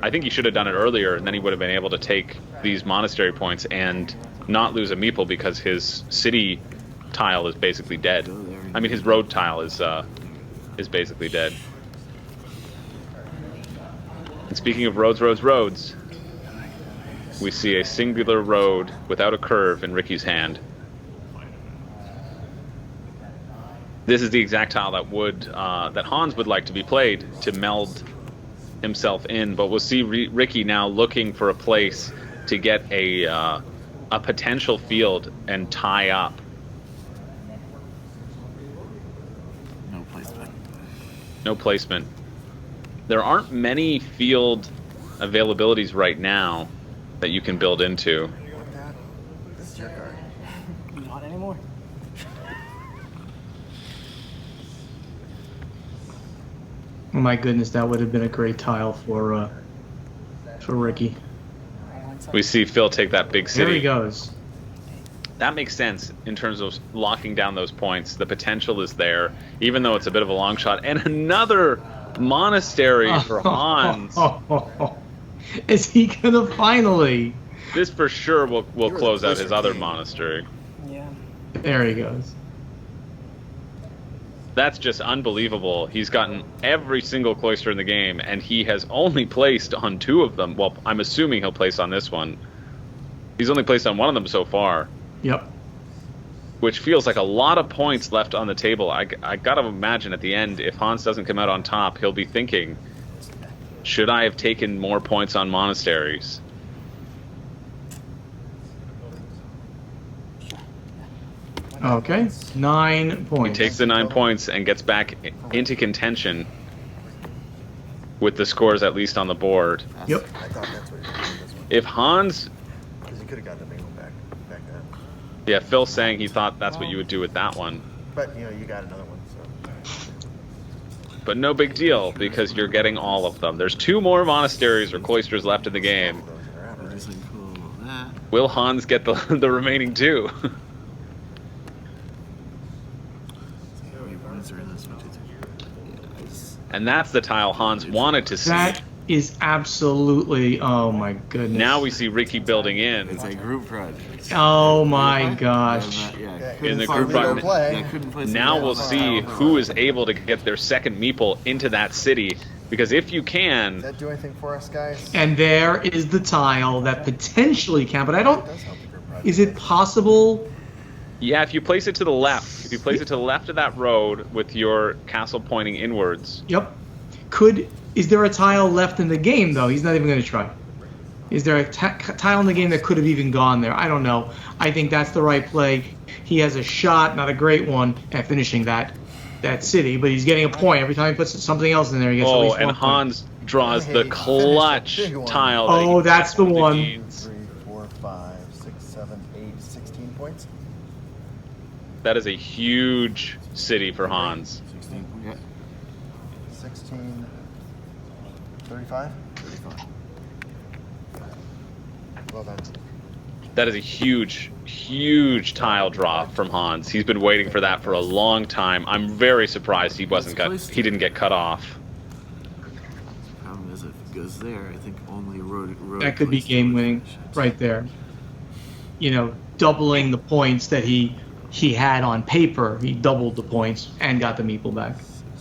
think he should have done it earlier, and then he would have been able to take these monastery points and not lose a meeple because his city tile is basically dead. I mean, his road tile is basically dead. And speaking of roads, we see a singular road without a curve in Ricky's hand. This is the exact tile that Hans would like to be played to meld himself in, but we'll see Ricky now looking for a place to get a potential field and tie up. No placement. There aren't many field availabilities right now that you can build into. This is your card. Not anymore. Oh my goodness, that would have been a great tile for Ricky. We see Phil take that big city. There he goes. That makes sense in terms of locking down those points. The potential is there, even though it's a bit of a long shot. And another monastery for Hans. Is he gonna finally? This for sure will close out his other monastery. Yeah. There he goes. That's just unbelievable. He's gotten every single cloister in the game, and he has only placed on 2 of them. Well, I'm assuming he'll place on this one. He's only placed on one of them so far. Yep. Which feels like a lot of points left on the table. I gotta imagine at the end, if Hans doesn't come out on top, he'll be thinking, should I have taken more points on monasteries? Okay, 9 points. He takes the 9 points and gets back into contention with the scores at least on the board. Yep. I thought that's what he did with this one. If Hans... Because he could have gotten the big one back then. Yeah, Phil's saying he thought that's what you would do with that one. But, you know, you got another one, so... But no big deal, because you're getting all of them. There's 2 more monasteries or cloisters left in the game. Will Hans get the remaining 2? And that's the tile Hans wanted to see. That is absolutely, oh my goodness. Now we see Ricky building in. It's a group project. Oh my gosh. In the group project. Now we'll see who is able to get their second meeple into that city. Because if you can... Does that do anything for us, guys? And there is the tile that potentially can, but I don't... Is it possible... Yeah, if you place it to the left. If you place it to the left of that road with your castle pointing inwards. Yep. Is there a tile left in the game, though? He's not even going to try. Is there a tile in the game that could have even gone there? I don't know. I think that's the right play. He has a shot, not a great one, at finishing that city, but he's getting a point. Every time he puts something else in there, he gets at least 1 point. Hans draws the clutch tile. Oh, that's the one. 3, 4, 5, 6, 7, 8, 16 points. That is a huge city for Hans. 16. Yeah. 16. 35? 35. Well done. That is a huge, huge tile draw from Hans. He's been waiting for that for a long time. I'm very surprised he didn't get cut off. Problem is, if it goes there, I think only road that could be game winning right there. You know, doubling the points that he had on paper. He doubled the points and got the meeple back.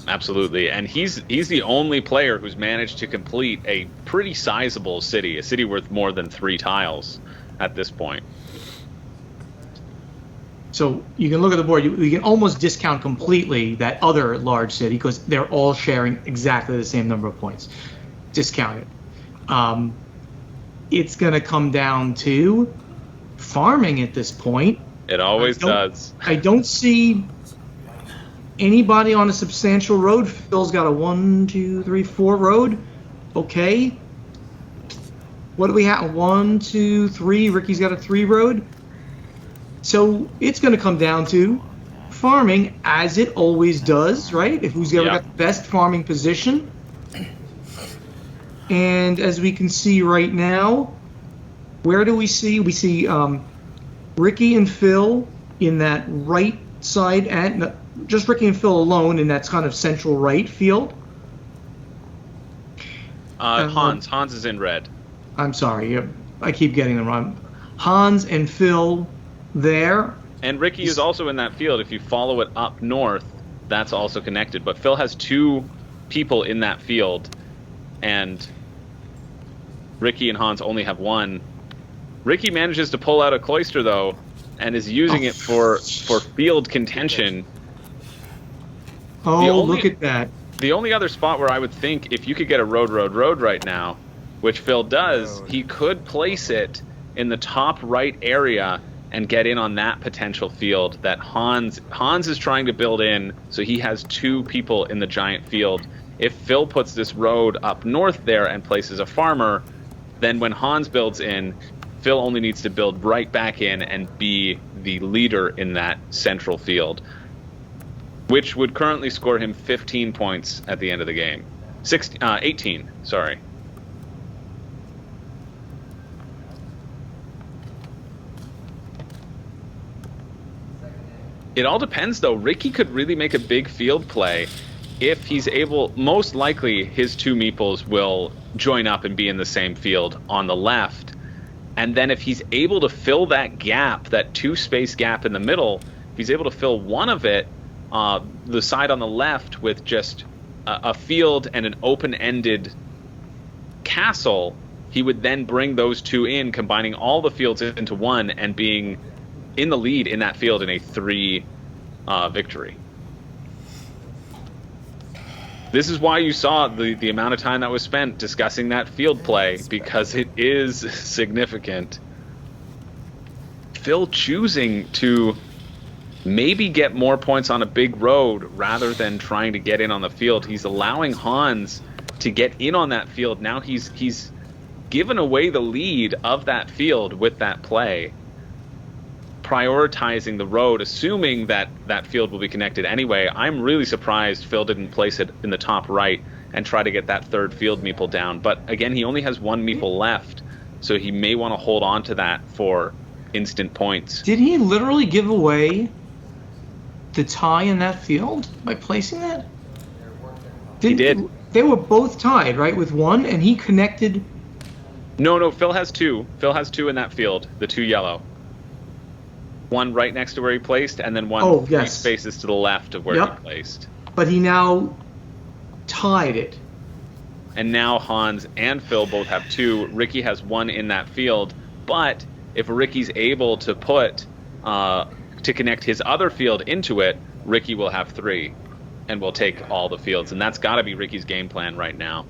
Absolutely, and he's the only player who's managed to complete a pretty sizable city, a city worth more than 3 tiles at this point. So you can look at the board. You can almost discount completely that other large city because they're all sharing exactly the same number of points. Discount it. It's going to come down to farming at this point. It always does. I don't see anybody on a substantial road. Phil's got a 1, 2, 3, 4 road. Okay. What do we have? 1, 2, 3. Ricky's got a 3 road. So it's going to come down to farming, as it always does, right? If who's ever got the best farming position. And as we can see right now, where do we see? We see Ricky and Phil in that right side, and just Ricky and Phil alone in that kind of central right field. Hans is in red. I'm sorry, I keep getting them wrong. Hans and Phil there. And Ricky is also in that field. If you follow it up north, that's also connected. But Phil has 2 people in that field, and Ricky and Hans only have 1. Ricky manages to pull out a cloister, though, and is using it for field contention. Look at that. The only other spot where I would think if you could get a road right now, which Phil does, he could place it in the top right area and get in on that potential field that Hans is trying to build in, so he has 2 people in the giant field. If Phil puts this road up north there and places a farmer, then when Hans builds in, Phil only needs to build right back in and be the leader in that central field, which would currently score him 15 points at the end of the game. 18, sorry. It all depends, though. Ricky could really make a big field play if he's able. Most likely, his 2 meeples will join up and be in the same field on the left. And then if he's able to fill that gap, that 2-space gap in the middle, if he's able to fill one of it, the side on the left, with just a field and an open-ended castle, he would then bring those 2 in, combining all the fields into one and being in the lead in that field in a 3 victory. This is why you saw the amount of time that was spent discussing that field play, because it is significant. Phil choosing to maybe get more points on a big road rather than trying to get in on the field. He's allowing Hans to get in on that field. Now he's given away the lead of that field with that play, prioritizing the road, assuming that that field will be connected anyway. I'm really surprised Phil didn't place it in the top right and try to get that 3rd field meeple down. But again, he only has 1 meeple left, so he may want to hold on to that for instant points. Did he literally give away the tie in that field by placing that? He did. They were both tied, right, with 1, and he connected. No, Phil has 2. Phil has 2 in that field, the 2 yellow. 1 right next to where he placed, and then 1 3 spaces to the left of where he placed. But he now tied it. And now Hans and Phil both have 2. Ricky has 1 in that field. But if Ricky's able to put to connect his other field into it, Ricky will have 3 and will take all the fields. And that's got to be Ricky's game plan right now.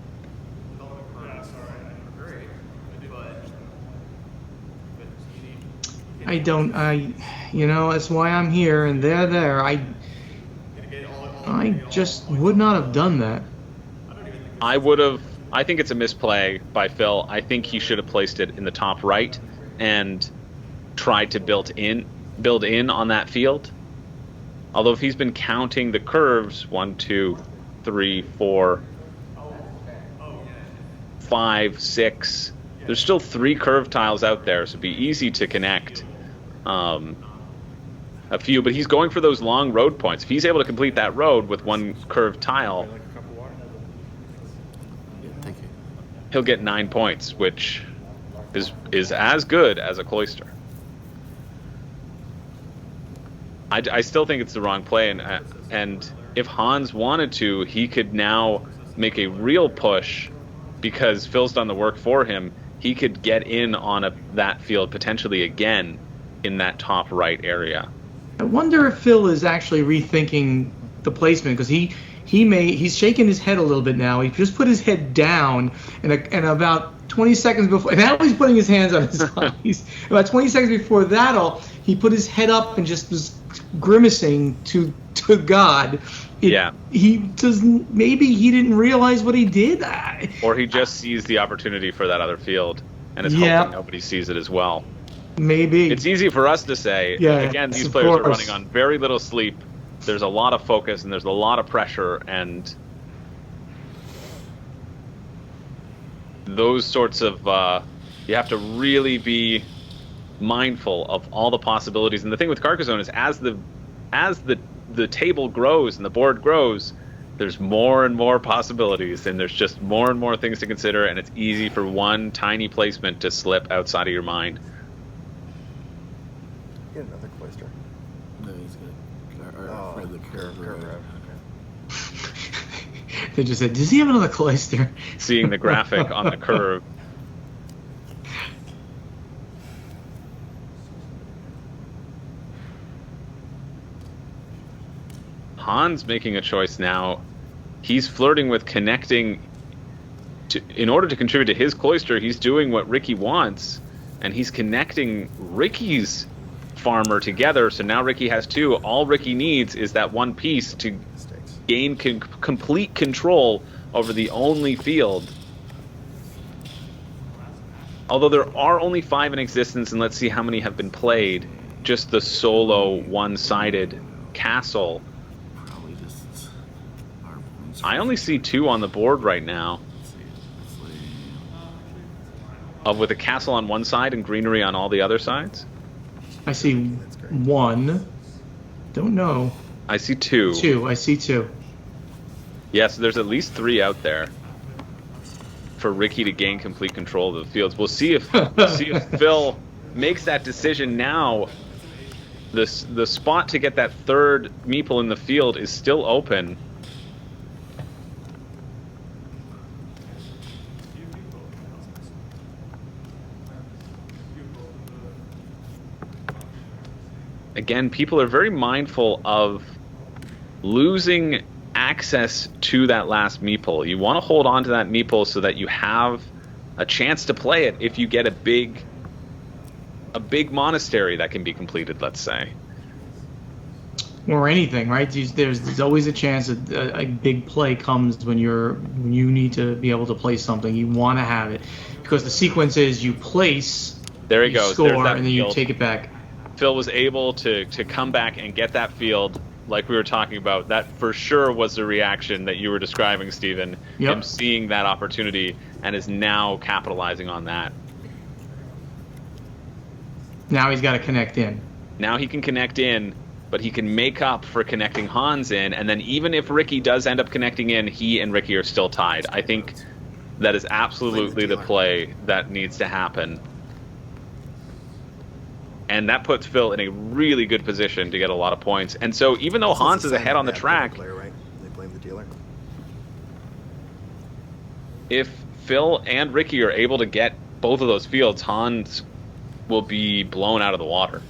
That's why I'm here and they're there. I just would not have done that. I would have. I think it's a misplay by Phil. I think he should have placed it in the top right and tried to build in on that field. Although if he's been counting the curves, 1, 2, 3, 4, 5, 6, there's still 3 curved tiles out there, so it'd be easy to connect a few. But he's going for those long road points. If he's able to complete that road with 1 curved tile, he'll get 9 points, which is as good as a cloister. I still think it's the wrong play, and if Hans wanted to, he could now make a real push, because Phil's done the work for him. He could get in on that field potentially again in that top right area. I wonder if Phil is actually rethinking the placement, because he's shaking his head a little bit now. He just put his head down, and about 20 seconds before, and now he's putting his hands on his eyes. About 20 seconds before that, he put his head up and just was grimacing to God. Maybe he didn't realize what he did. Or he just sees the opportunity for that other field and is hoping nobody sees it as well. Maybe. It's easy for us to say. Again, these players are running on very little sleep. There's a lot of focus and there's a lot of pressure, and those sorts of you have to really be mindful of all the possibilities. And the thing with Carcassonne is, as the table grows and the board grows, there's more and more possibilities, and there's just more and more things to consider, and it's easy for one tiny placement to slip outside of your mind. Get another cloister. No, he's good. The curve. They just said, does he have another cloister? Seeing the graphic on the curve. Hans making a choice now. He's flirting with connecting. In order to contribute to his cloister, he's doing what Ricky wants, and he's connecting Ricky's farmer together. So now Ricky has 2. All Ricky needs is that one piece to gain complete control over the only field. Although there are only 5 in existence, and let's see how many have been played. Just the solo one-sided castle. I only see 2 on the board right now. With a castle on one side and greenery on all the other sides? I see 1. Don't know. I see 2. 2. I see 2. Yes, there's at least 3 out there for Ricky to gain complete control of the fields. We'll see if Phil makes that decision now. The spot to get that 3rd meeple in the field is still open. Again, people are very mindful of losing access to that last meeple. You want to hold on to that meeple so that you have a chance to play it if you get a big monastery that can be completed, let's say. Or anything, right? There's always a chance that a big play comes when you need to be able to play something. You want to have it because the sequence is you place, there he goes, score, and then you take it back. Phil was able to come back and get that field like we were talking about. That for sure was the reaction that you were describing, Stephen. Yep. Him seeing that opportunity and is now capitalizing on that. Now he's got to connect in. Now he can connect in, but he can make up for connecting Hans in, and then even if Ricky does end up connecting in, he and Ricky are still tied. I think that is absolutely the play that needs to happen. And that puts Phil in a really good position to get a lot of points. And so even though Hans is ahead on the track, if Phil and Ricky are able to get both of those fields, Hans will be blown out of the water.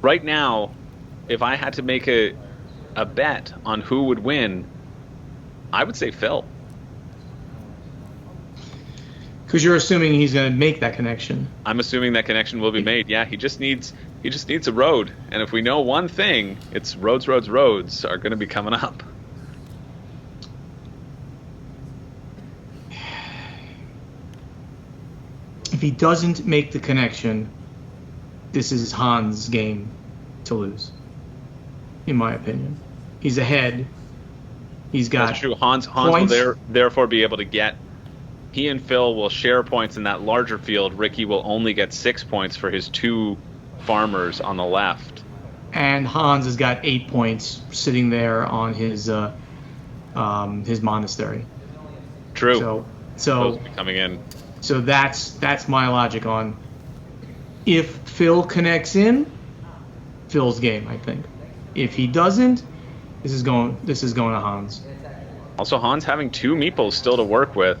Right now, if I had to make a bet on who would win, I would say Phil. Because you're assuming he's going to make that connection. I'm assuming that connection will be made. Yeah, he just needs a road. And if we know one thing, it's roads are going to be coming up. If he doesn't make the connection, this is Hans' game to lose, in my opinion. He's ahead. He's got That's true. Hans points. will therefore be able to get. He and Phil will share points in that larger field. Ricky will only get 6 points for his 2 farmers on the left. And Hans has got 8 points sitting there on his monastery. True. So coming in. So that's my logic on if Phil connects in, Phil's game, I think. If he doesn't, this is going to Hans. Also, Hans having 2 meeples still to work with.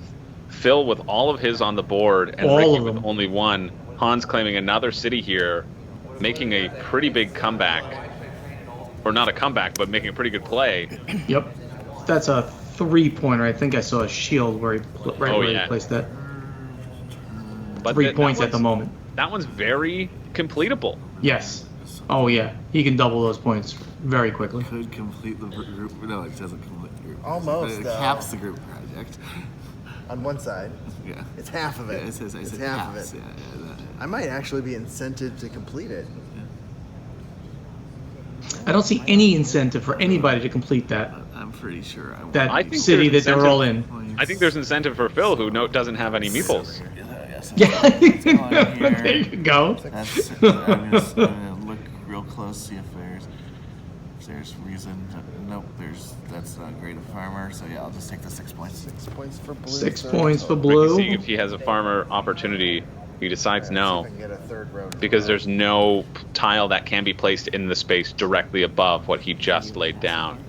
Phil with all of his on the board, and Ricky with only 1. Hans claiming another city here, making a pretty big comeback. Or not a comeback, but making a pretty good play. Yep. That's a 3-pointer. I think I saw a shield where he placed that. But 3 points at the moment. That one's very completable. Yes. Oh, yeah. He can double those points very quickly. Could complete the group. No, it doesn't complete the group. Almost. It caps the group project. On one side. Yeah. It's half of it. Yeah, it's half caps, of it. Yeah. I might actually be incented to complete it. I don't see any incentive for anody to complete that. I'm pretty sure I that city that they're all in. I think there's incentive for Phil, who doesn't have any meeples. Yeah, there you go. I'm gonna look real close, see if there's reason. Nope, that's not great a farmer. So yeah, I'll just take the 6 points. 6 points for blue. 6 points for blue. Seeing if he has a farmer opportunity, he decides no, get a third road because there's no tile that can be placed in the space directly above what he just laid down.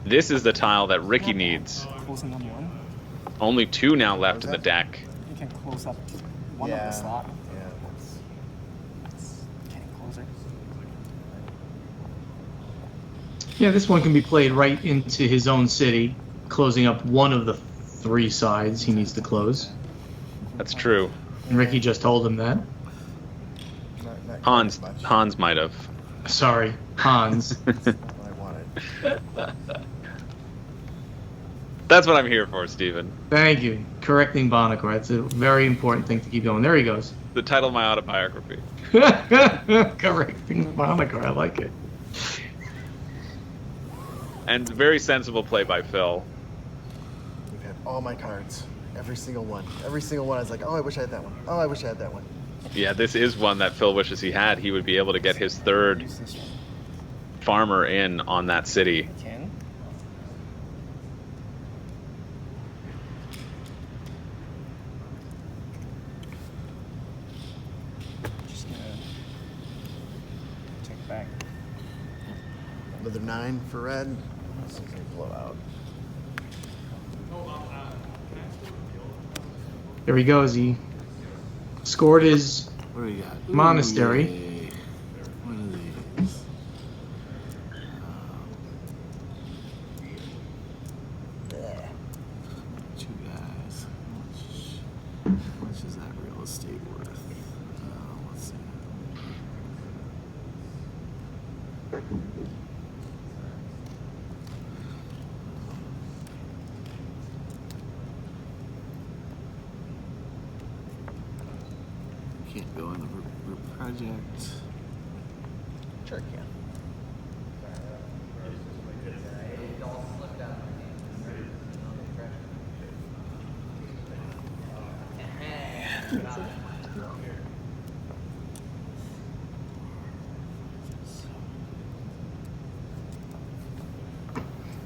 This is the tile that Ricky needs. Closing on 1. Only 2 now left in the deck. You can close up one of the slot. Yeah. Yeah, this one can be played right into his own city, closing up one of the 3 sides he needs to close. That's true. And Ricky just told him that. Hans might have. Sorry, Hans. That's not what I wanted. That's what I'm here for, Stephen. Thank you. Correcting Bonacor. That's a very important thing to keep going. There he goes. The title of my autobiography. Correcting Bonacor. I like it. And very sensible play by Phil. We've had all my cards. Every single one. Every single one I was like, oh, I wish I had that one. Oh, I wish I had that one. Yeah, this is one that Phil wishes he had. He would be able to get his 3rd farmer in on that city. 10. Just gonna take back. Another 9 for red. This is a blowout. There he goes. He scored his What do we got? monastery. Yay. What are these? Two guys. How much is that real estate worth? Let's see. Can't go in the group project. Sure it can.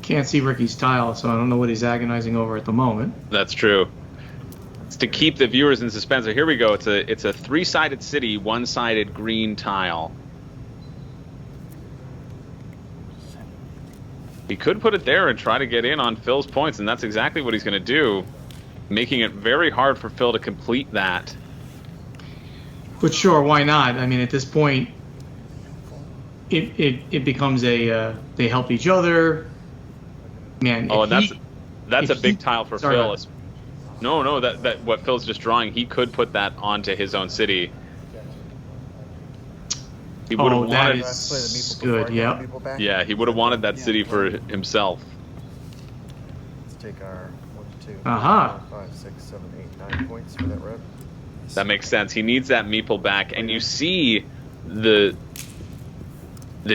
Can't see Ricky's tile, so I don't know what he's agonizing over at the moment. That's true. It's to keep the viewers in suspense. So here we go. It's a 3-sided city, 1-sided green tile. He could put it there and try to get in on Phil's points, and that's exactly what he's going to do, making it very hard for Phil to complete that. But sure, why not? I mean, at this point, it becomes a they help each other. Man, Oh, and that's a big tile for sorry, Phil. No, that what Phil's just drawing, he could put that onto his own city. He would have that wanted. is good. Yeah. Yeah, he would have wanted that city for himself. Let's take our 1, 2, Aha. 4, 5, 6, 7, 8, 9 points for that red. That makes sense. He needs that meeple back, and you see the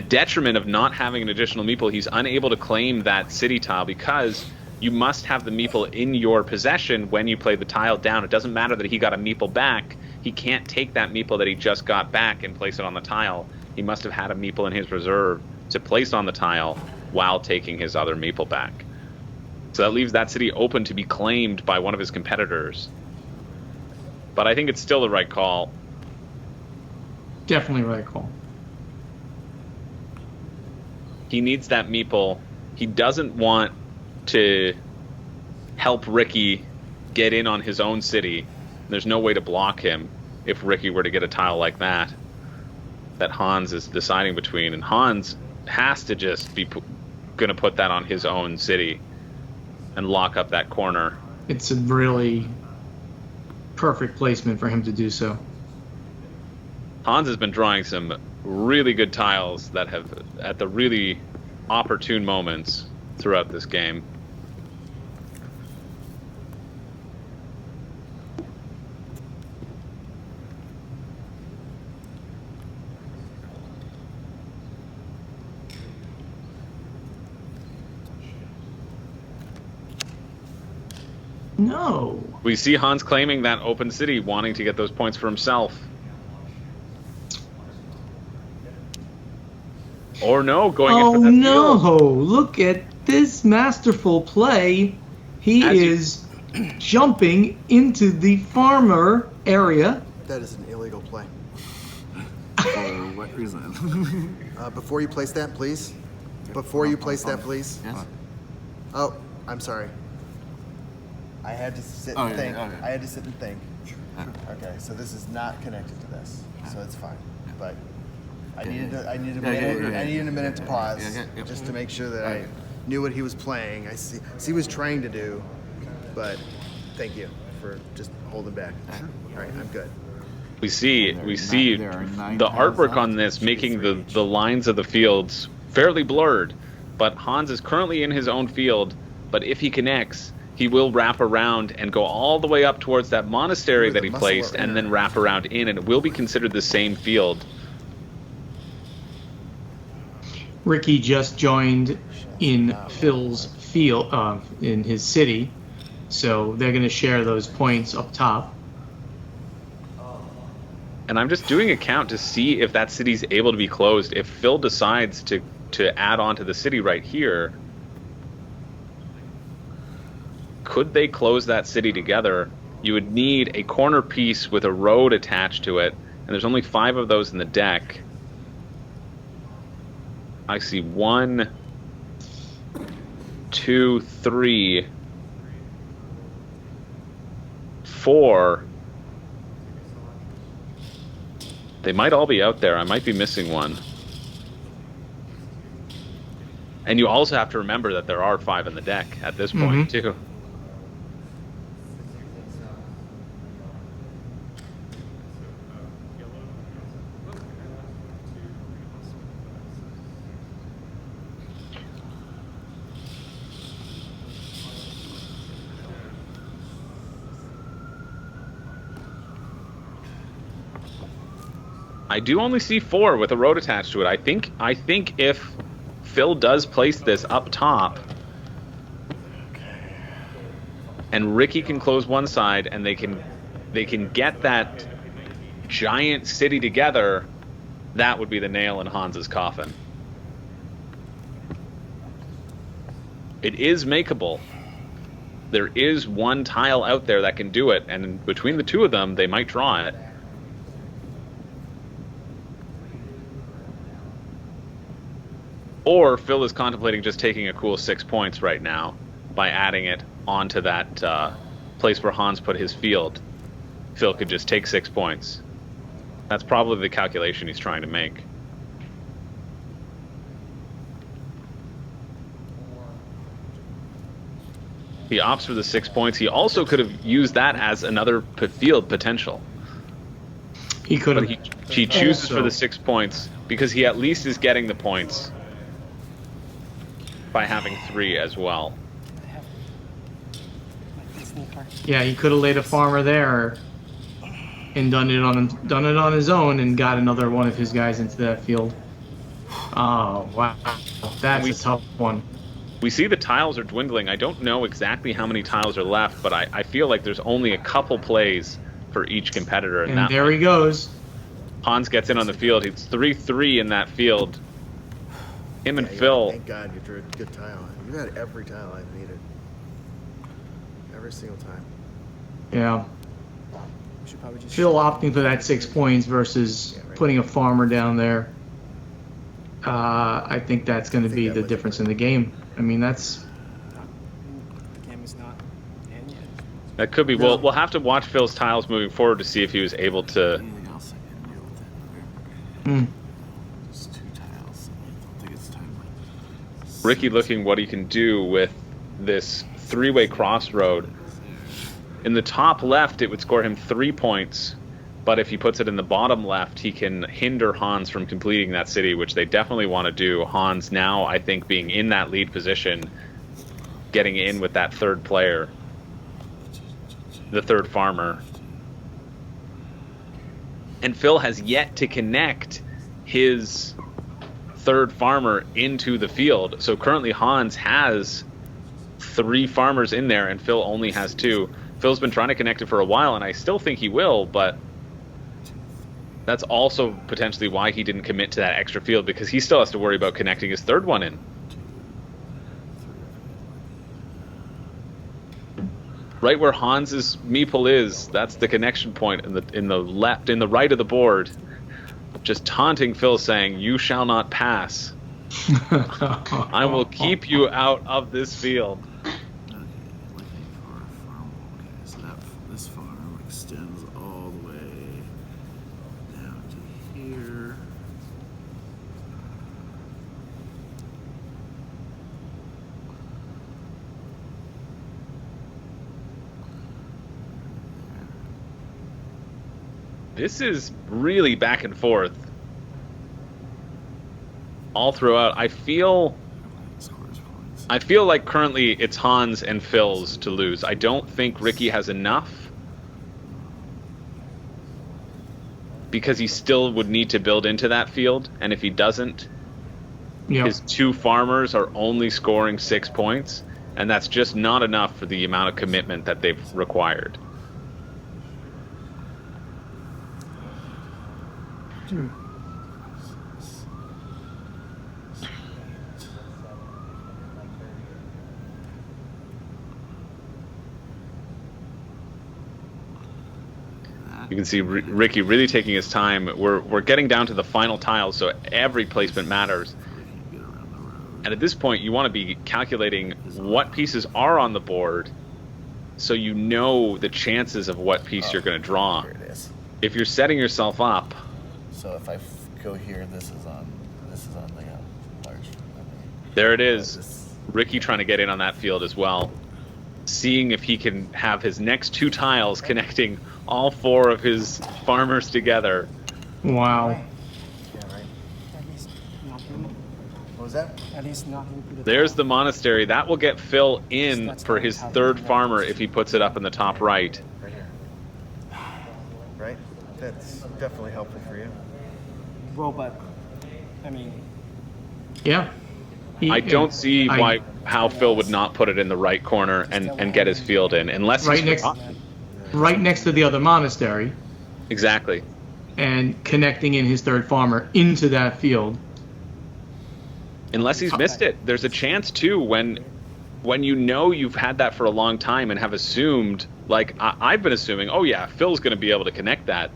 detriment of not having an additional meeple. He's unable to claim that city tile because you must have the meeple in your possession when you play the tile down. It doesn't matter that he got a meeple back. He can't take that meeple that he just got back and place it on the tile. He must have had a meeple in his reserve to place on the tile while taking his other meeple back. So that leaves that city open to be claimed by one of his competitors. But I think it's still the right call. Definitely right call. He needs that meeple. He doesn't want to help Ricky get in on his own city. There's no way to block him if Ricky were to get a tile like that Hans is deciding between, and Hans has to just be gonna put that on his own city and lock up that corner. It's a really perfect placement for him to do so. Hans has been drawing some really good tiles that have, at the really opportune moments throughout this game. No. We see Hans claiming that open city, wanting to get those points for himself. Or no, going in for that no! field. Look at this masterful play. He is jumping into the farmer area. That is an illegal play. For what reason? Before you place that, please. Before you place that, please. Yes. Oh, I'm sorry. I had to sit and think. Okay. I had to sit and think. Okay, so this is not connected to this, so it's fine. But I needed a minute to pause just to make sure that I knew what he was playing. I see he was trying to do, but thank you for just holding back. All right, I'm good. We see the artwork on this making the lines of the fields fairly blurred, but Hans is currently in his own field, but if he connects, he will wrap around and go all the way up towards that monastery that he placed and then wrap around in, and it will be considered the same field. Ricky just joined in Phil's field, in his city, so they're going to share those points up top. And I'm just doing a count to see if that city's able to be closed. If Phil decides to add on to the city right here, could they close that city together? You would need a corner piece with a road attached to it, and there's only 5 of those in the deck. I see 1, 2, 3, 4. They might all be out there. I might be missing one. And you also have to remember that there are 5 in the deck at this point, too. I do only see 4 with a road attached to it. I think if Phil does place this up top, and Ricky can close one side, and they can get that giant city together, that would be the nail in Hans's coffin. It is makeable. There is one tile out there that can do it, and between the two of them, they might draw it. Or Phil is contemplating just taking a cool 6 points right now by adding it onto that place where Hans put his field. Phil could just take 6 points. That's probably the calculation he's trying to make. He opts for the 6 points. He also could have used that as another field potential. He could have. He chooses for the 6 points because he at least is getting the points by having 3 as well. Yeah, he could have laid a farmer there and done it on his own and got another one of his guys into that field. Oh wow, that's a tough one. We see the tiles are dwindling. I don't know exactly how many tiles are left, but I feel like there's only a couple plays for each competitor. And there he goes. Hans gets in on the field. He's 3-3 in that field. Him and Phil. Thank God you drew a good tile. You had every tile I've needed. Every single time. Yeah. Phil opting for that 6 points versus putting a farmer down there. I think that's going to be the difference in the game. I mean, that's... The game is not in yet. That could be. No. We'll have to watch Phil's tiles moving forward to see if he was able to... Anything else I can do with it? Just 2 tiles. I don't think it's time. Ricky looking what he can do with this 3-way crossroad. In the top left, it would score him 3 points, but if he puts it in the bottom left, he can hinder Hans from completing that city, which they definitely want to do. Hans now, I think, being in that lead position, getting in with that 3rd player, the 3rd farmer. And Phil has yet to connect his 3rd farmer into the field. So currently Hans has 3 farmers in there, and Phil only has 2. Phil's been trying to connect it for a while, and I still think he will, but that's also potentially why he didn't commit to that extra field, because he still has to worry about connecting his 3rd one in. Right where Hans's meeple is, that's the connection point in the right of the board. Just taunting Phil, saying, "You shall not pass. I will keep you out of this field." This farm extends all the way down to here. This is really back and forth all throughout. I feel like currently it's Hans and Phil's to lose. I don't think Ricky has enough, because he still would need to build into that field, and if he doesn't, his 2 farmers are only scoring 6 points, and that's just not enough for the amount of commitment that they've required. You can see Ricky really taking his time. We're getting down to the final tiles, so every placement matters. And at this point, you want to be calculating what pieces are on the board, so you know the chances of what piece you're going to draw. Here it is. If you're setting yourself up. So if I go here, this is on the large. There it is. Ricky trying to get in on that field as well, seeing if he can have his next 2 tiles connecting all 4 of his farmers together. Wow. Yeah, right. At least nothing. What was that? At least nothing to the There's top. the monastery. That will get Phil in for his 3rd farmer if he puts it up in the top right. Right here. Right? That's definitely helpful for you. Well, but I mean, Yeah. I don't see how Phil would not put it in the right corner and get his field in, unless Right he's next- forgotten. right next to the other monastery, Exactly. and connecting in his 3rd farmer into that field. Unless he's missed it. There's a chance too when you know you've had that for a long time and have assumed, like I've been assuming, oh yeah, Phil's going to be able to connect that.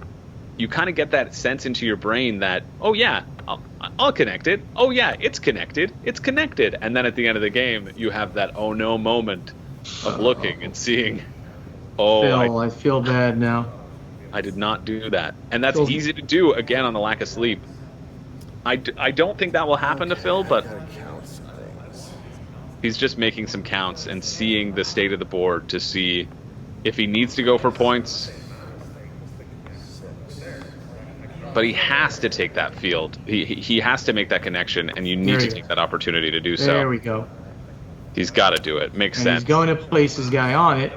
You kind of get that sense into your brain that, oh yeah, I'll connect it. Oh yeah, it's connected. It's connected. And then at the end of the game, you have that oh no moment of looking and seeing, oh, Phil, I feel bad now. I did not do that. And that's Phil- easy to do, again, on the lack of sleep. I don't think that will happen to Phil, but he's just making some counts and seeing the state of the board to see if he needs to go for points. But he has to take that field. He has to make that connection, and you need to take that opportunity to do so. There we go. He's got to do it. Makes And sense. he's going to place his guy on it,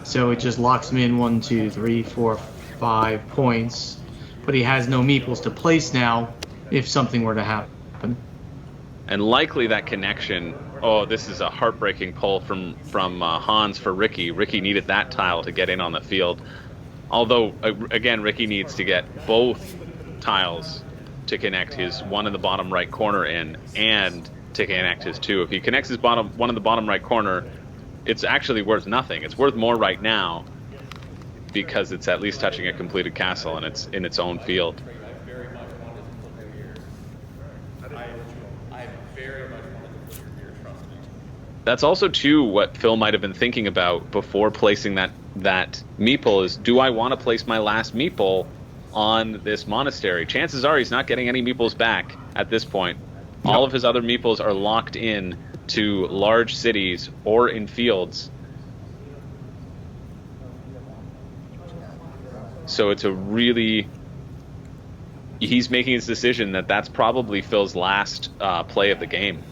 so it just locks him in 1, 2, 3, 4, 5 points. But he has no meeples to place now if something were to happen. And likely that connection. Oh, this is a heartbreaking pull from Hans for Ricky. Ricky needed that tile to get in on the field. Although, again, Ricky needs to get both tiles to connect his one in the bottom right corner in, and to connect his 2. If he connects his one in the bottom right corner, it's actually worth nothing. It's worth more right now because it's at least touching a completed castle and it's in its own field. That's also too what Phil might have been thinking about before placing that meeple is, do I want to place my last meeple on this monastery? Chances are he's not getting any meeples back at this point. Nope. All of his other meeples are locked in to large cities or in fields. So it's a really... He's making his decision that that's probably Phil's last play of the game.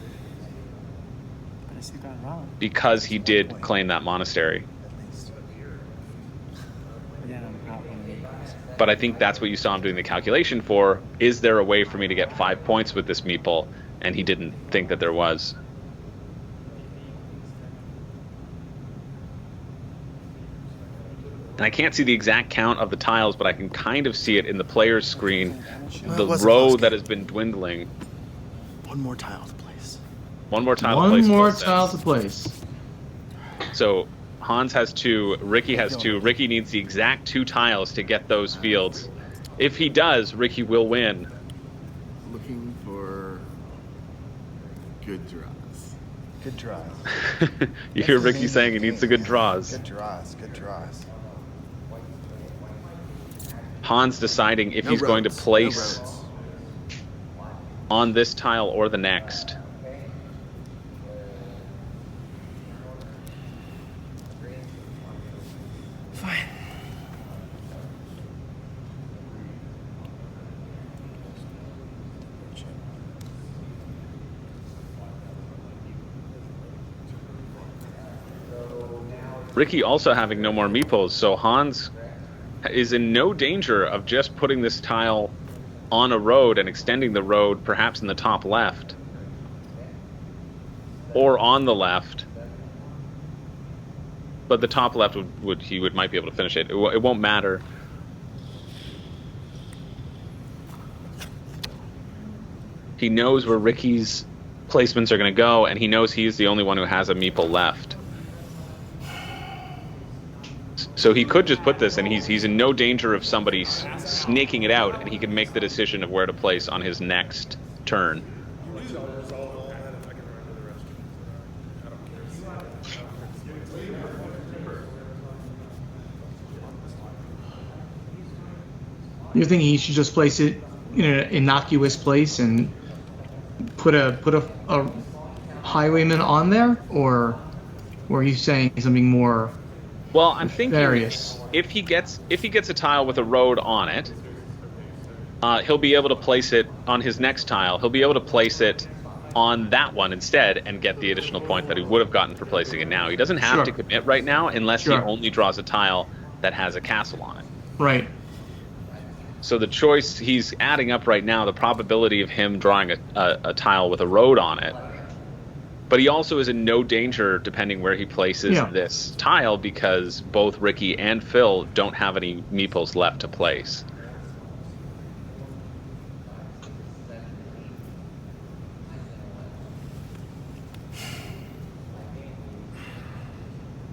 Because he did claim that monastery. But I think that's what you saw him doing the calculation for. Is there a way for me to get 5 points with this meeple? And he didn't think that there was. And I can't see the exact count of the tiles, but I can kind of see it in the player's screen. The row that has been dwindling. One more tile to place. One more tile One to place. more tile to place. So Hans has 2, Ricky has 2. Ricky needs the exact 2 tiles to get those fields. If he does, Ricky will win. Looking for good draws. Good draws. You hear Ricky saying he needs the good draws. Good draws, good draws. Hans deciding if he's going to place on this tile or the next. Fine. Ricky also having no more meeples, so Hans is in no danger of just putting this tile on a road and extending the road perhaps in the top left or on the left. But the top left might be able to finish it. It won't matter. He knows where Ricky's placements are going to go, and he knows he's the only one who has a meeple left. So he could just put this, and he's in no danger of somebody snaking it out, and he can make the decision of where to place on his next turn. You're thinking he should just place it in an innocuous place and put a highwayman on there, or are you saying something more? Well, I'm thinking various. If he gets a tile with a road on it, he'll be able to place it on his next tile. He'll be able to place it on that one instead and get the additional point that he would have gotten for placing it now. He doesn't have to commit right now unless he only draws a tile that has a castle on it. Right. So the choice he's adding up right now, the probability of him drawing a tile with a road on it. But he also is in no danger depending where he places this tile, because both Ricky and Phil don't have any meeples left to place.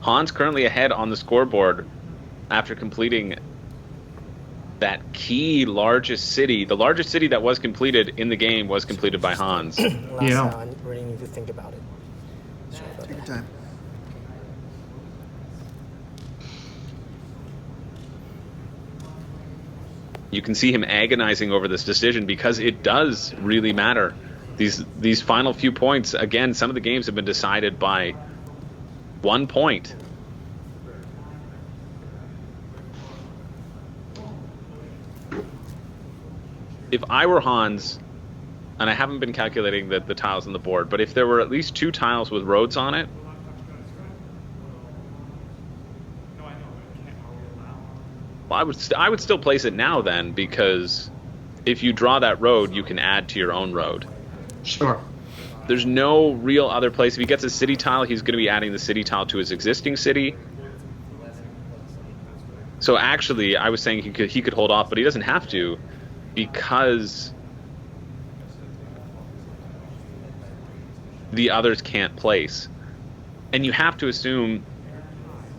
Hans currently ahead on the scoreboard after completing that key largest city. The largest city that was completed in the game was completed by Hans. I really need to think about it. Take your time. You can see him agonizing over this decision because it does really matter. These final few points, again, some of the games have been decided by 1 point. If I were Hans, and I haven't been calculating the tiles on the board, but if there were at least 2 tiles with roads on it, well, I would still place it now then, because if you draw that road, you can add to your own road. Sure. There's no real other place. If he gets a city tile, he's going to be adding the city tile to his existing city. So actually, I was saying he could hold off, but he doesn't have to, because the others can't place. And you have to assume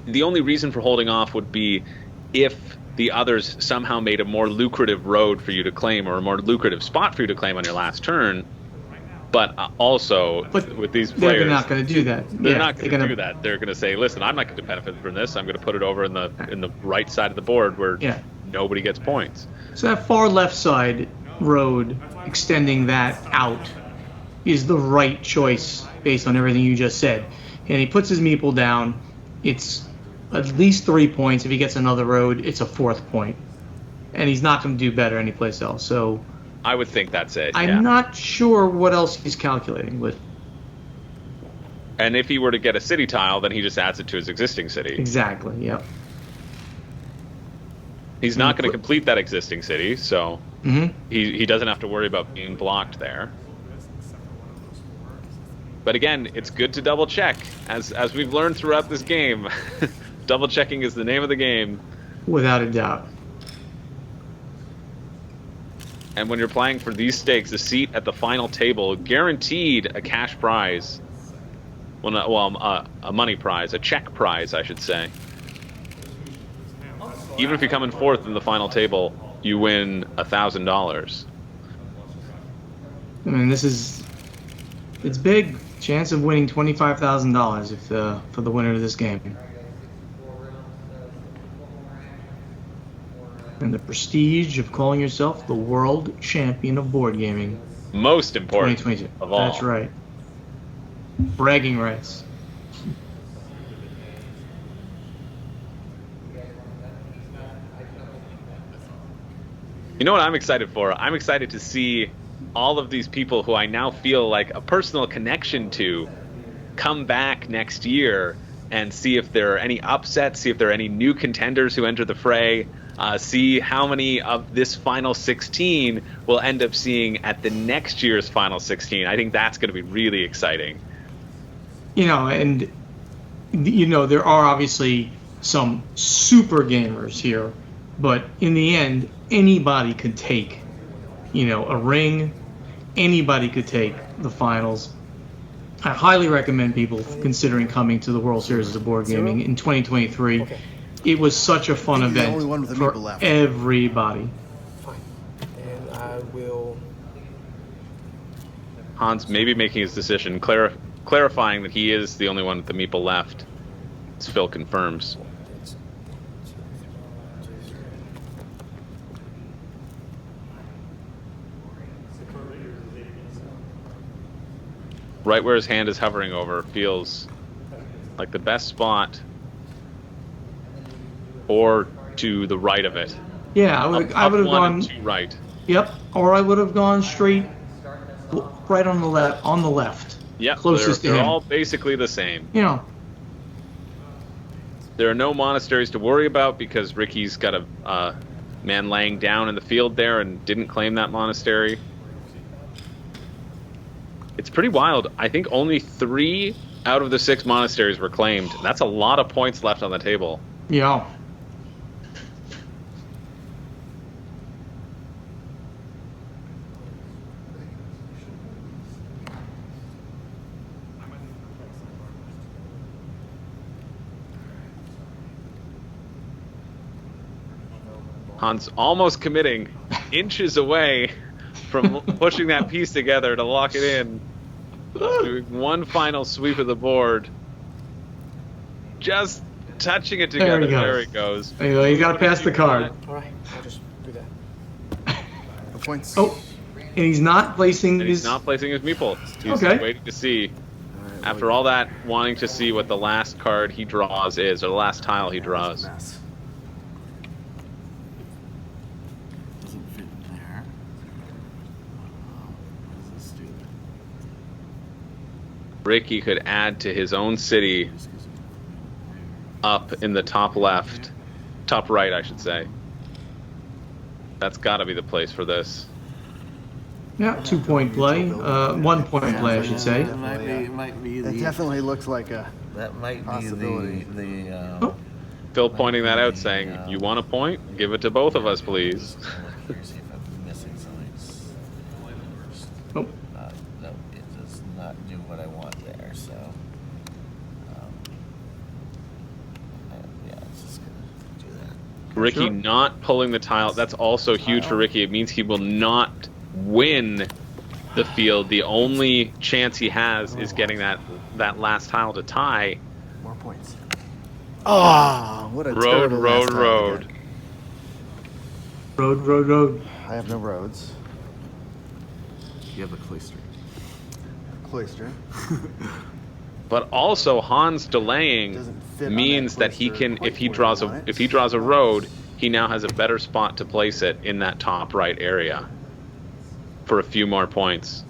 the only reason for holding off would be if the others somehow made a more lucrative road for you to claim, or a more lucrative spot for you to claim on your last turn. But also, with these players, they're not going to do that. They're not going to do that. They're going to say, "Listen, I'm not going to benefit from this. I'm going to put it over in the right side of the board where nobody gets points." So that far left side road, extending that out, is the right choice based on everything you just said. And he puts his meeple down. It's at least 3 points. If he gets another road, it's a 4th point. And he's not going to do better anyplace else. So I would think that's it. I'm not sure what else he's calculating, but. And if he were to get a city tile, then he just adds it to his existing city. Exactly. Yep. He's not going to complete that existing city, so he doesn't have to worry about being blocked there. But again, it's good to double check, as we've learned throughout this game. Double checking is the name of the game. Without a doubt. And when you're playing for these stakes, a seat at the final table, guaranteed a cash prize. A money prize, a check prize, I should say. Even if you come in 4th in the final table, you win $1,000. I mean, it's big. Chance of winning $25,000 for the winner of this game. And the prestige of calling yourself the world champion of board gaming. Most important 2022. of all. That's right. Bragging rights. You know what I'm excited for? I'm excited to see all of these people who I now feel like a personal connection to come back next year and see if there are any upsets, see if there are any new contenders who enter the fray, see how many of this final 16 we'll end up seeing at the next year's final 16. I think that's going to be really exciting. And there are obviously some super gamers here, but in the end, anybody could take, a ring. Anybody could take the finals. I highly recommend people considering coming to the World Series of Board Gaming in 2023. Okay. It was such a fun event for everybody. Fine. And I will... Hans maybe making his decision, clarifying that he is the only one with the meeple left, as Phil confirms. Right where his hand is hovering over feels like the best spot, or to the right of it. Yeah, I would have gone to right. Yep, or I would have gone straight, right on the left. On the left. Yep, closest to him. They're all basically the same. There are no monasteries to worry about because Ricky's got a man laying down in the field there and didn't claim that monastery. It's pretty wild. I think only 3 out of the 6 monasteries were claimed. That's a lot of points left on the table. Yeah. Hans almost committing, inches away from pushing that piece together to lock it in. Doing one final sweep of the board. Just touching it together. There he goes. Anyway, you gotta pass the card. Alright, I'll just do that. No points. Oh, and he's not placing his... He's not placing his meeple. He's waiting to see. After all that, wanting to see what the last card he draws is, or the last tile he draws. Ricky could add to his own city up in the top left, top right, I should say. That's got to be the place for this. Yeah, 2-point play, 1-point play, I should say. It might be That definitely looks like a possibility. Phil pointing that out, saying, "You want a point? Give it to both of us, please." No, it does not do what I want there, so yeah, it's just gonna do that. Ricky not pulling the tile, that's also huge for Ricky. It means he will not win the field. The only chance he has is getting that last tile to tie. More points. Oh, what a terrible last tile road. Road. I have no roads. You have a cloister. But also Hans delaying means that he can, if he draws a road, he now has a better spot to place it in that top right area for a few more points.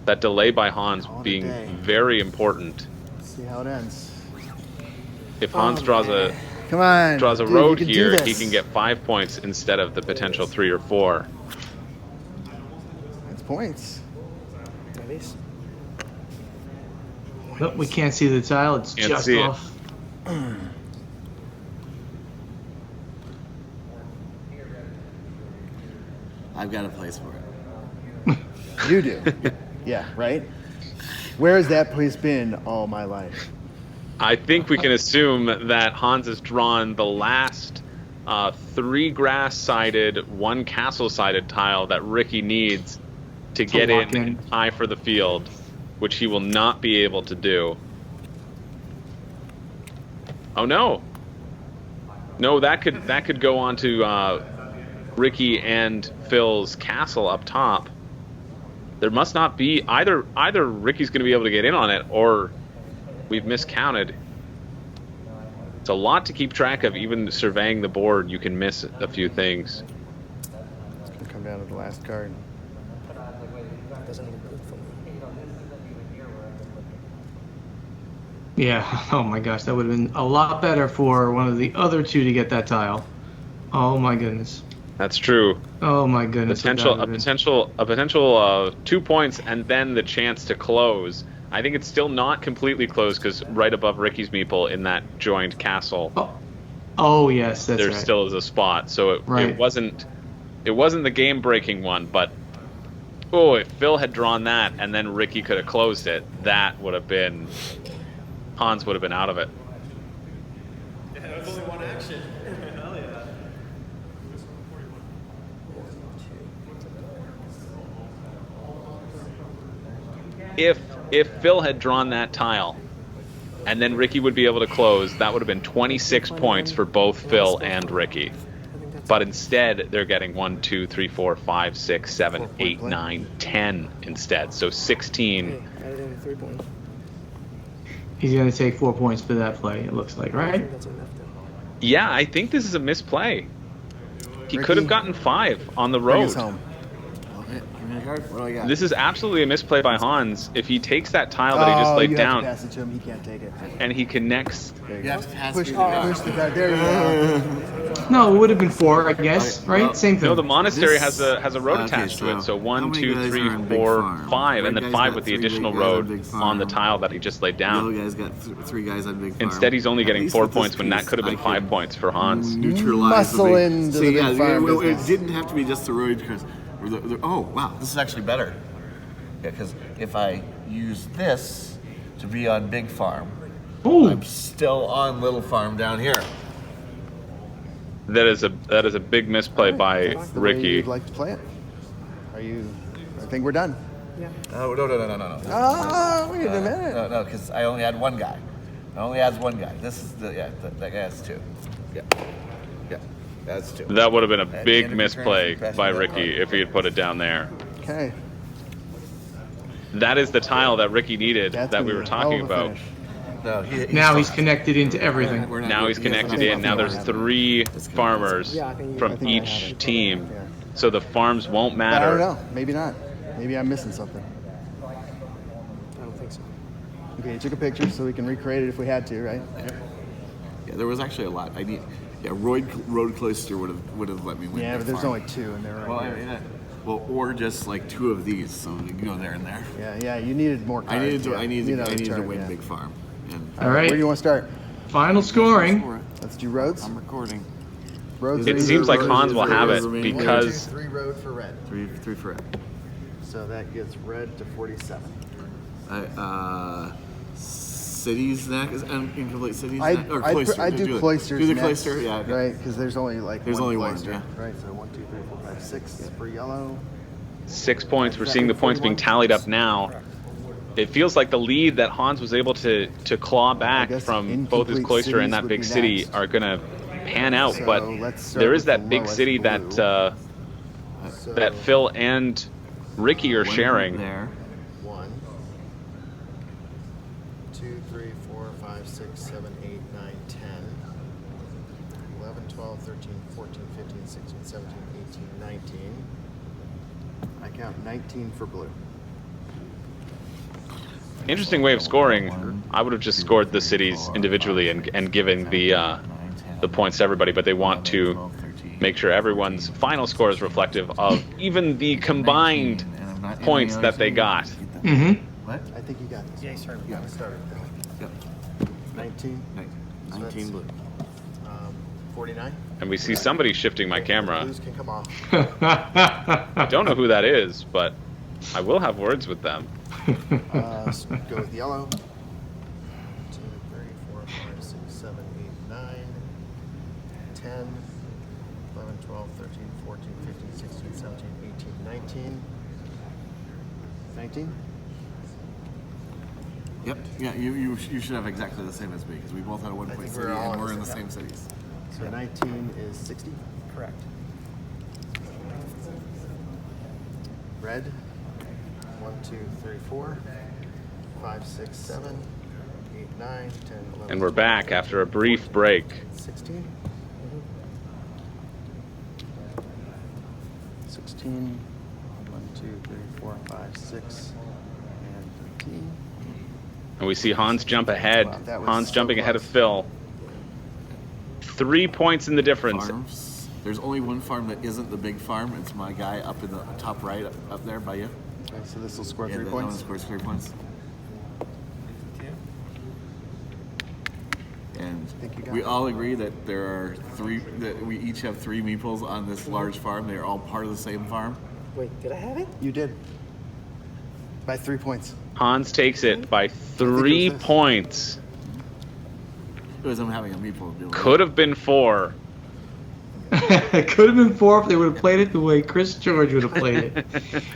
That delay by Hans being very important. Let's see how it ends. If Hans draws a road here, he can get 5 points instead of the potential 3 or 4. That's points. At least. But we can't see the tile, it's just off. I've got a place for it. You do. Yeah, right? Where has that place been all my life? I think we can assume that Hans has drawn the last 3 grass-sided, 1 castle-sided tile that Ricky needs to get in and tie for the field, which he will not be able to do. Oh no! No, that could go on to Ricky and Phil's castle up top. There must not be either Ricky's going to be able to get in on it, or we've miscounted. It's a lot to keep track of. Even surveying the board, you can miss a few things. It's going to come down to the last card. Doesn't look good for me. Yeah. Oh my gosh, that would have been a lot better for one of the other two to get that tile. Oh my goodness. That's true. Oh my goodness. What that would A have been. potential 2 points and then the chance to close. I think it's still not completely closed because right above Ricky's meeple in that joined castle, Oh, oh yes, that's there right. still is a spot. So Right. it wasn't the game breaking one, but oh, if Phil had drawn that and then Ricky could have closed it, that would have been Hans would have been out of it. Yeah, that was only one action. Hell yeah. If Phil had drawn that tile and then Ricky would be able to close, that would have been 26 points for both Phil and Ricky. But instead, they're getting 1, 2, 3, 4, 5, 6, 7, 8, 9, 10 instead. So 16. He's going to take 4 points for that play, it looks like, right? Yeah, I think this is a misplay. He Ricky, could have gotten 5 on the Bring us road. home. Okay, give me a card. What do I got? This is absolutely a misplay by Hans. If he takes that tile that he just Oh, laid you have down to pass it to him. He can't take it. and he connects, There you You go. have to pass Push, me push the the card. There you go. No, it would have been 4, I guess, Okay, right? well, Same thing. no, the monastery This- has a road okay, attached to it. So how 1, many 2, guys 3, are on Big 4, Farm? 5, and Red then guy's 5 got with the 3 additional guys on road Big on the Farm. tile that he just laid Yellow down. guy's got 3 guys on Big Farm. Instead, he's only At getting least 4 with this points when that piece, could have been I 5 can points for Hans. Neutralize the Muscle big, into so the yeah, Big Farm it business. didn't have to be just the road because. Oh wow, this is actually better. Yeah, because if I use this to be on Big Farm, Ooh. I'm still on Little Farm down here. That is a big misplay by That's the way Ricky. you'd like to play it. Are you? I think we're done. Oh no. Oh, wait a minute. No, because I only had one guy. I only has one guy. This is that guy has 2. Yeah, that's 2. That would have been a At the big end of your turn, misplay you pass by me that Ricky card. if he had put it down there. Okay. That is the tile that Ricky needed That's that gonna we be were a hell talking of a about. finish. No, Now he's fine. connected into everything. We're not- Now he's he has connected nothing in. Now there's left. 3 farmers Yeah, I think from I think I have each it. team, Yeah. so the farms won't But I don't matter. know. Maybe not. Maybe I'm missing something. I don't think so. Okay, you took a picture so we can recreate it if we had to, right? Yeah, there was actually a lot. Road Cloister would have let me win. Yeah, Big but there's Farm. only 2 and they're Well, right here. or just like 2 of these, so you can go there and there. Yeah, you needed more cards. I needed to. yeah. I You needed another to turn, win yeah. Big Farm. And All right. Where do you want to start? Final scoring. Let's do roads. I'm recording. Roads. It are seems like roads. Hans will have it Remaining. because 3 road for red. 3 for it. So that gets red to 47. Cities next. Incomplete cities I next. Or Cloister. I do cloisters. Do the next, Cloister, yeah. Okay. Right, because there's only like There's one only one, cloister. yeah. Right, so 1, 2, 3, 4, 5, 6 for yellow. 6 points. We're seeing the points being tallied up now. It feels like the lead that Hans was able to claw back guess from both his incomplete cloister and cities that would big be city next. are going to pan out. So But let's start there is with that the big lowest city blue. So that Phil and Ricky are One sharing. there. 1, 2, 3, 4, 5, 6, 7, 8, 9, 10, 11, 12, 13, 14, 15, 16, 17, 18, 19. I count 19 for blue. Interesting way of scoring. I would have just scored the cities individually and given the points to everybody, but they want to make sure everyone's final score is reflective of even the combined points that they got. Mm-hmm. What? I think you got this. Yeah, sorry. Yeah, started. Yep. 19, 19 blue. 49. And we see somebody shifting my camera. Blues can come off. I don't know who that is, but I will have words with them. Let's go with yellow. 2, 3, 4, 5, 6, 7, 8, 9, 10, 11, 12, 13, 14, 15, 16, 17, 18, 19. 19? Yep. Yeah, you should have exactly the same as me because we both had a 1 I point think city we're all and we're in in the the same cities. So 19 is 60. Correct. Red. 1, 2, 3, 4, 5, 6, 7, 8, 9, 10, 11. And we're back after a brief break. 16. 16. 1, 2, 3, 4, 5, 6, and 13. And we see Hans jump ahead. Wow, that was Hans so jumping ahead of close. Phil. 3 points in the difference. Farms. There's only one farm that isn't the big farm. It's my guy up in the top right, up there by you. Okay, so this will score Yeah, 3 that one points. scores 3 points. And think you got we it. all agree that there are that we each have 3 meeples on this large farm. They are all part of the same farm. Wait, did I have it? You did. By 3 points. Hans takes it by 3 this. points. It was him having a meeple. Could have been 4. It could have been 4 if they would have played it the way Chris George would have played it.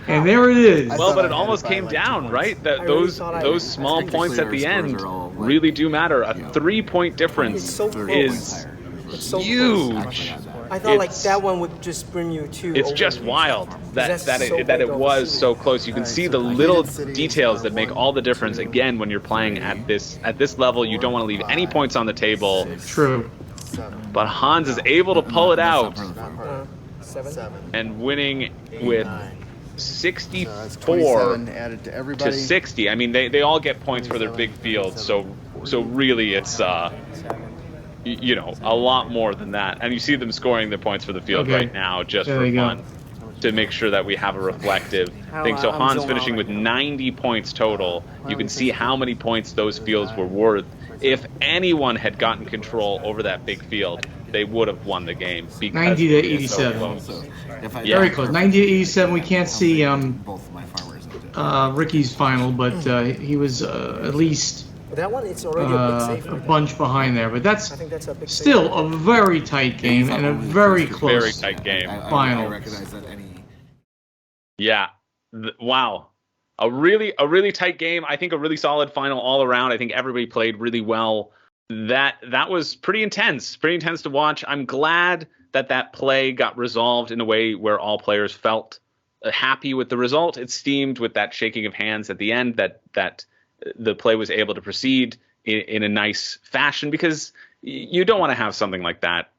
And there it is. I Well, thought but I it had almost it by, came like, 2 down, points. right? That I really those thought I- those I small think points at our the scores end are all, like, really do matter. A yeah. 3-point difference It's so close. is It's so huge. Actually, I thought like It's- that one would just bring you 2. It's over just the wild That's that so it big of a was city. so close. You can Alright, see so the the little Hated City details are that make 1, all the difference. 2, Again, when you're playing 3, at this level, you don't want to leave any 5, points on the table. True. 7. But Hans is able to pull it out Not part of 7. 7. and winning with 9. So that's 64 27 added to everybody. to 60. I mean, they all get points for their big field, so really it's you know, a lot more than that. And you see them scoring their points for the field Okay. right now just There for you go. fun, to make sure that we have a reflective thing. So I'm Hans zoned finishing out with right now. 90 points total. You can see how many points those fields were worth. If anyone had gotten control over that big field, they would have won the game. Because 90 to it is so 87. close. So if I Yeah. Very close. 90 to 87. We can't see both of my farmers. Ricky's final, but he was at least That one, it's already a big safe. a bunch behind there. But that's I think that's a big safe. still a very tight game and a very close. Very tight game. I Final. recognize that any. Yeah. Wow. A really tight game. I think a really solid final all around. I think everybody played really well. That was pretty intense to watch. I'm glad that play got resolved in a way where all players felt happy with the result. It seemed with that shaking of hands at the end that the play was able to proceed in a nice fashion, because you don't want to have something like that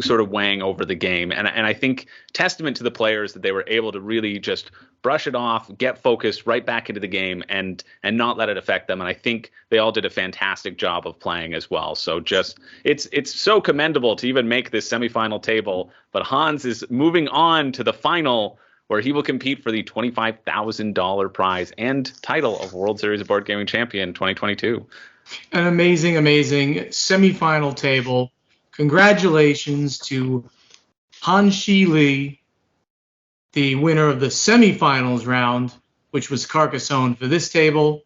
sort of weighing over the game. And I think testament to the players that they were able to really just brush it off, get focused right back into the game, and not let it affect them. And I think they all did a fantastic job of playing as well. So just it's so commendable to even make this semifinal table. But Hans is moving on to the final, where he will compete for the $25,000 prize and title of World Series of Board Gaming Champion 2022. An amazing semifinal table. Congratulations to Han-Shi Lee, the winner of the semifinals round, which was Carcassonne for this table.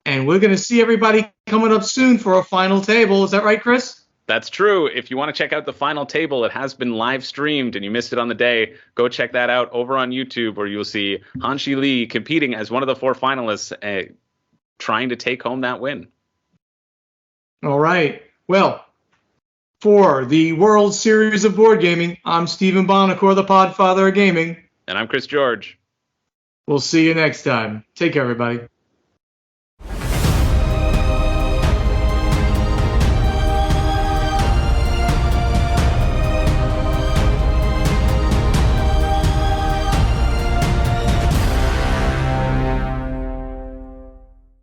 And we're going to see everybody coming up soon for a final table. Is that right, Chris? That's true. If you want to check out the final table, it has been live streamed and you missed it on the day, go check that out over on YouTube, where you'll see Han-Shi Lee competing as one of the 4 finalists, trying to take home that win. All right. Well, for the World Series of Board Gaming, I'm Stephen Bonacore, the Podfather of Gaming. And I'm Chris George. We'll see you next time. Take care, everybody.